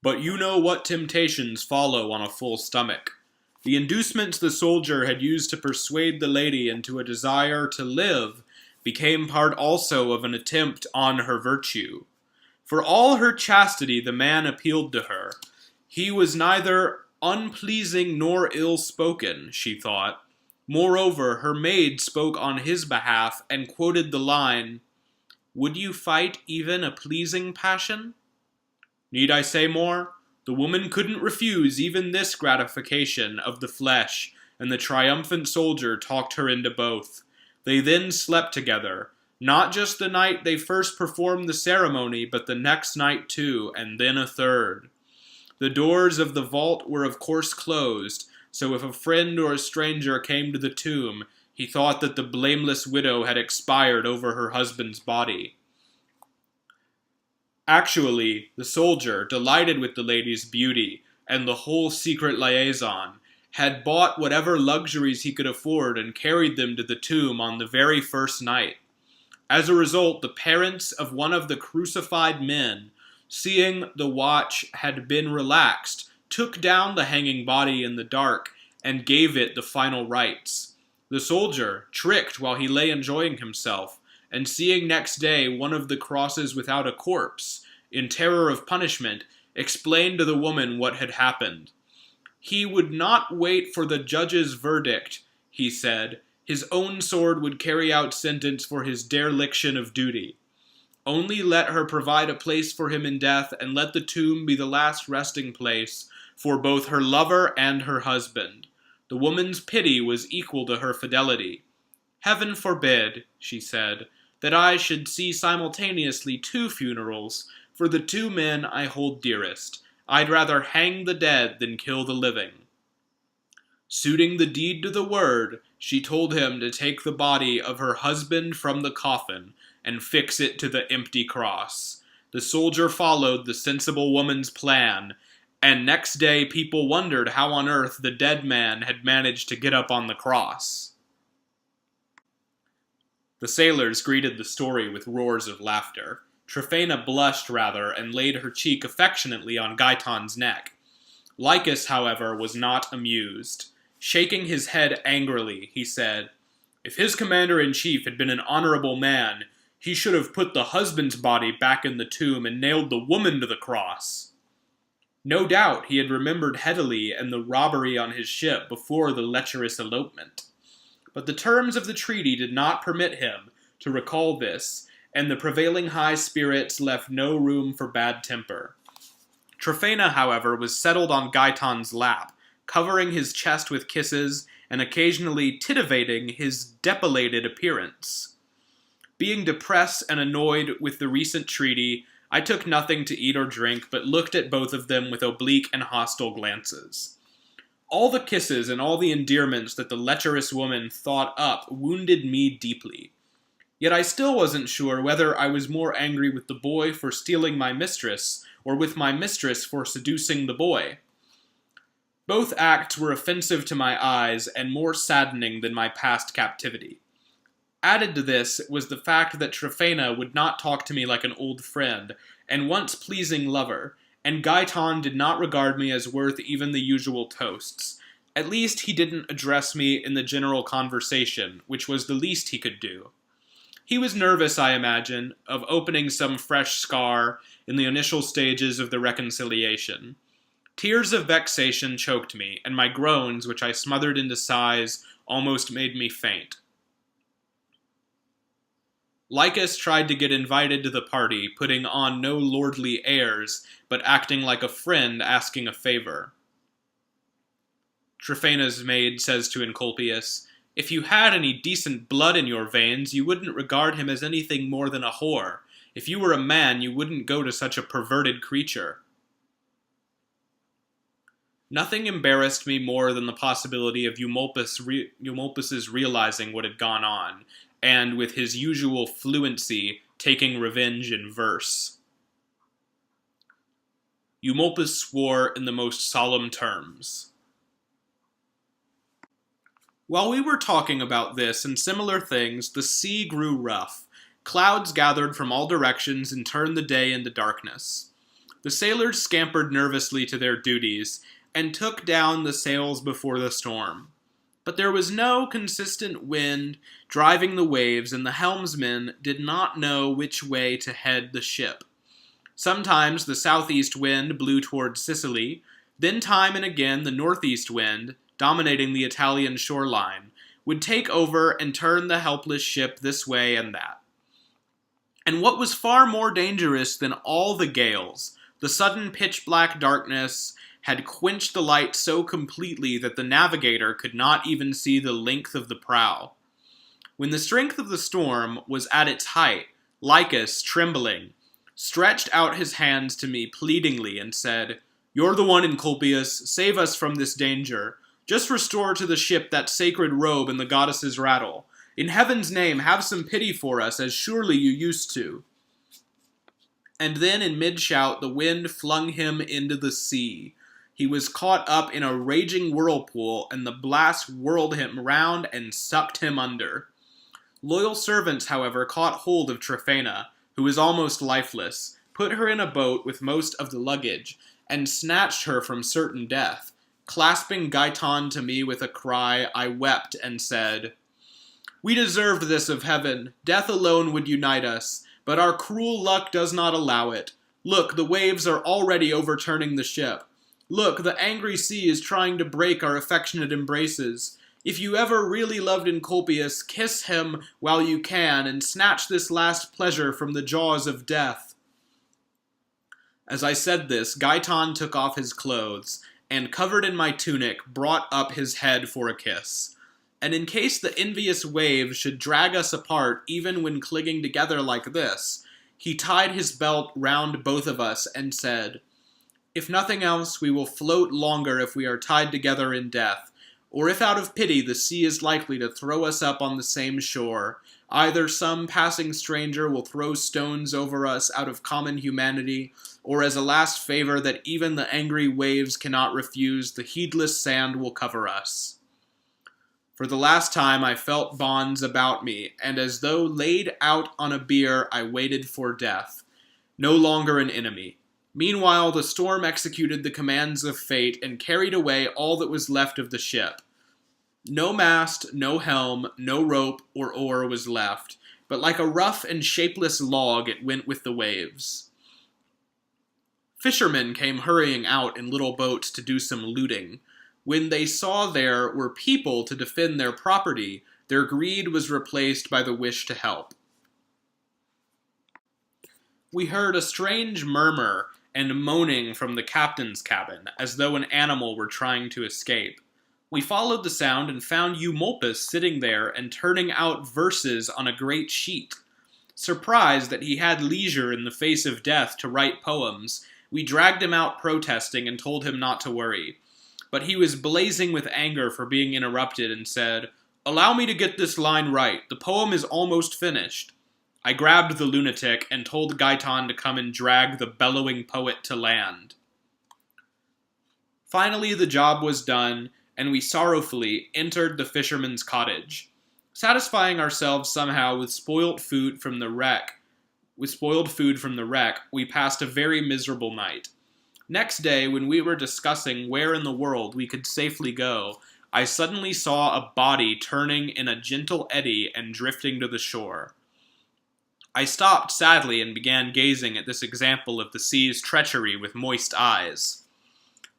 But you know what temptations follow on a full stomach. The inducements the soldier had used to persuade the lady into a desire to live became part also of an attempt on her virtue. For all her chastity the man appealed to her. He was neither unpleasing nor ill-spoken, she thought. Moreover, her maid spoke on his behalf and quoted the line, "Would you fight even a pleasing passion?" Need I say more? The woman couldn't refuse even this gratification of the flesh, and the triumphant soldier talked her into both. They then slept together, not just the night they first performed the ceremony, but the next night too, and then a third. The doors of the vault were of course closed, so if a friend or a stranger came to the tomb, he thought that the blameless widow had expired over her husband's body. Actually, the soldier, delighted with the lady's beauty and the whole secret liaison, had bought whatever luxuries he could afford and carried them to the tomb on the very first night. As a result, the parents of one of the crucified men, seeing the watch had been relaxed, took down the hanging body in the dark and gave it the final rites. The soldier, tricked while he lay enjoying himself, and seeing next day one of the crosses without a corpse, in terror of punishment, explained to the woman what had happened. He would not wait for the judge's verdict, he said. His own sword would carry out sentence for his dereliction of duty. Only let her provide a place for him in death, and let the tomb be the last resting place for both her lover and her husband. The woman's pity was equal to her fidelity. Heaven forbid, she said, that I should see simultaneously 2 funerals for the 2 men I hold dearest. I'd rather hang the dead than kill the living. Suiting the deed to the word, she told him to take the body of her husband from the coffin and fix it to the empty cross. The soldier followed the sensible woman's plan, and next day people wondered how on earth the dead man had managed to get up on the cross. The sailors greeted the story with roars of laughter. Tryphena blushed rather, and laid her cheek affectionately on Gaiton's neck. Lycus, however, was not amused. Shaking his head angrily, he said, "If his commander-in-chief had been an honorable man, he should have put the husband's body back in the tomb and nailed the woman to the cross." No doubt he had remembered Hedely and the robbery on his ship before the lecherous elopement. But the terms of the treaty did not permit him to recall this, and the prevailing high spirits left no room for bad temper. Tryphena, however, was settled on Gaiton's lap, covering his chest with kisses and occasionally titivating his depilated appearance. Being depressed and annoyed with the recent treaty, I took nothing to eat or drink, but looked at both of them with oblique and hostile glances. All the kisses and all the endearments that the lecherous woman thought up wounded me deeply. Yet I still wasn't sure whether I was more angry with the boy for stealing my mistress, or with my mistress for seducing the boy. Both acts were offensive to my eyes and more saddening than my past captivity. Added to this was the fact that Tryphena would not talk to me like an old friend, and once pleasing lover, and Gaiton did not regard me as worth even the usual toasts. At least he didn't address me in the general conversation, which was the least he could do. He was nervous, I imagine, of opening some fresh scar in the initial stages of the reconciliation. Tears of vexation choked me, and my groans, which I smothered into sighs, almost made me faint. Lycus tried to get invited to the party, putting on no lordly airs, but acting like a friend asking a favor. Tryphena's maid says to Eumolpus, "If you had any decent blood in your veins, you wouldn't regard him as anything more than a whore. If you were a man, you wouldn't go to such a perverted creature." Nothing embarrassed me more than the possibility of Eumolpus's realizing what had gone on, and with his usual fluency, taking revenge in verse. Eumolpus swore in the most solemn terms. While we were talking about this and similar things, the sea grew rough. Clouds gathered from all directions and turned the day into darkness. The sailors scampered nervously to their duties, and took down the sails before the storm. But there was no consistent wind driving the waves, and the helmsman did not know which way to head the ship. Sometimes the southeast wind blew towards Sicily, then time and again the northeast wind, dominating the Italian shoreline, would take over and turn the helpless ship this way and that. And what was far more dangerous than all the gales, the sudden pitch-black darkness had quenched the light so completely that the navigator could not even see the length of the prow. When the strength of the storm was at its height, Lycus, trembling, stretched out his hands to me pleadingly and said, "You're the one, Eumolpus, save us from this danger. Just restore to the ship that sacred robe and the goddess's rattle. In heaven's name, have some pity for us, as surely you used to." And then, in mid-shout, the wind flung him into the sea. He was caught up in a raging whirlpool, and the blast whirled him round and sucked him under. Loyal servants, however, caught hold of Tryphena, who was almost lifeless, put her in a boat with most of the luggage, and snatched her from certain death. Clasping Gaiton to me with a cry, I wept and said, "We deserved this of heaven. Death alone would unite us, but our cruel luck does not allow it. Look, the waves are already overturning the ship. Look, the angry sea is trying to break our affectionate embraces. If you ever really loved Eumolpus, kiss him while you can, and snatch this last pleasure from the jaws of death." As I said this, Gaiton took off his clothes, and covered in my tunic, brought up his head for a kiss. And in case the envious waves should drag us apart even when clinging together like this, he tied his belt round both of us and said, "If nothing else, we will float longer if we are tied together in death, or if out of pity the sea is likely to throw us up on the same shore. Either some passing stranger will throw stones over us out of common humanity, or as a last favor that even the angry waves cannot refuse, the heedless sand will cover us." For the last time I felt bonds about me, and as though laid out on a bier I waited for death, no longer an enemy. Meanwhile the storm executed the commands of fate and carried away all that was left of the ship. No mast, no helm, no rope or oar was left, but like a rough and shapeless log it went with the waves. Fishermen came hurrying out in little boats to do some looting. When they saw there were people to defend their property, their greed was replaced by the wish to help. We heard a strange murmur and moaning from the captain's cabin, as though an animal were trying to escape. We followed the sound and found Eumolpus sitting there and turning out verses on a great sheet. Surprised that he had leisure in the face of death to write poems, we dragged him out protesting and told him not to worry. But he was blazing with anger for being interrupted and said, "Allow me to get this line right. The poem is almost finished." I grabbed the lunatic and told Gaiton to come and drag the bellowing poet to land. Finally the job was done, and we sorrowfully entered the fisherman's cottage. Satisfying ourselves somehow with spoiled food from the wreck, we passed a very miserable night. Next day, when we were discussing where in the world we could safely go, I suddenly saw a body turning in a gentle eddy and drifting to the shore. I stopped sadly and began gazing at this example of the sea's treachery with moist eyes.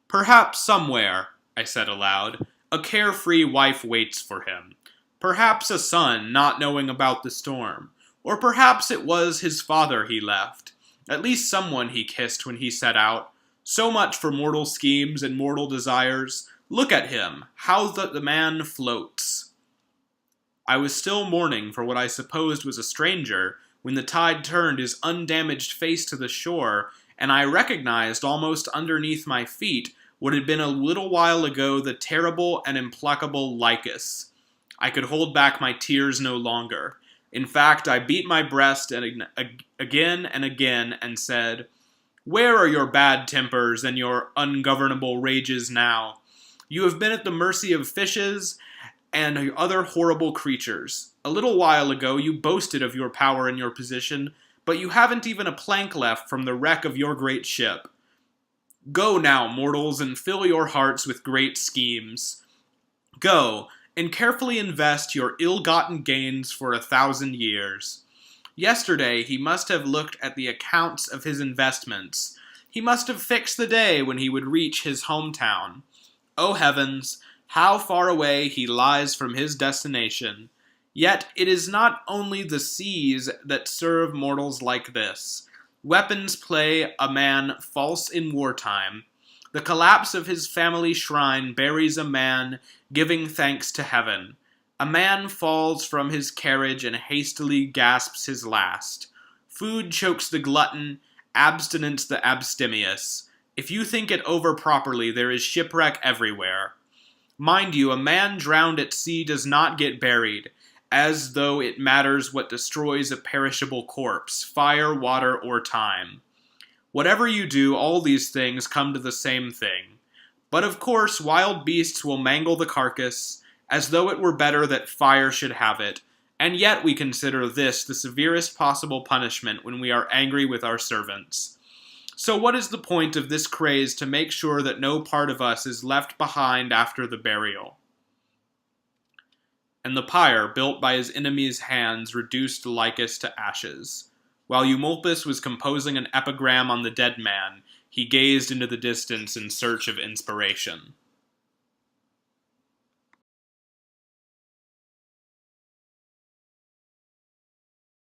"Perhaps somewhere," I said aloud, "a carefree wife waits for him. Perhaps a son not knowing about the storm. Or perhaps it was his father he left. At least someone he kissed when he set out. So much for mortal schemes and mortal desires. Look at him, how the man floats." I was still mourning for what I supposed was a stranger, when the tide turned his undamaged face to the shore, and I recognized almost underneath my feet what had been a little while ago the terrible and implacable Lycus. I could hold back my tears no longer. In fact, I beat my breast again and again and said, "Where are your bad tempers and your ungovernable rages now? You have been at the mercy of fishes and other horrible creatures. A little while ago you boasted of your power and your position, but you haven't even a plank left from the wreck of your great ship. Go now, mortals, and fill your hearts with great schemes. Go, and carefully invest your ill-gotten gains for 1,000 years. Yesterday he must have looked at the accounts of his investments. He must have fixed the day when he would reach his hometown. O heavens, how far away he lies from his destination. Yet it is not only the seas that serve mortals like this. Weapons play a man false in wartime. The collapse of his family shrine buries a man giving thanks to heaven. A man falls from his carriage and hastily gasps his last. Food chokes the glutton, abstinence the abstemious. If you think it over properly, there is shipwreck everywhere. Mind you, a man drowned at sea does not get buried, as though it matters what destroys a perishable corpse, fire, water, or time. Whatever you do, all these things come to the same thing. But of course, wild beasts will mangle the carcass, as though it were better that fire should have it, and yet we consider this the severest possible punishment when we are angry with our servants. So what is the point of this craze to make sure that no part of us is left behind after the burial? And the pyre, built by his enemy's hands, reduced Lycus to ashes. While Eumolpus was composing an epigram on the dead man, he gazed into the distance in search of inspiration.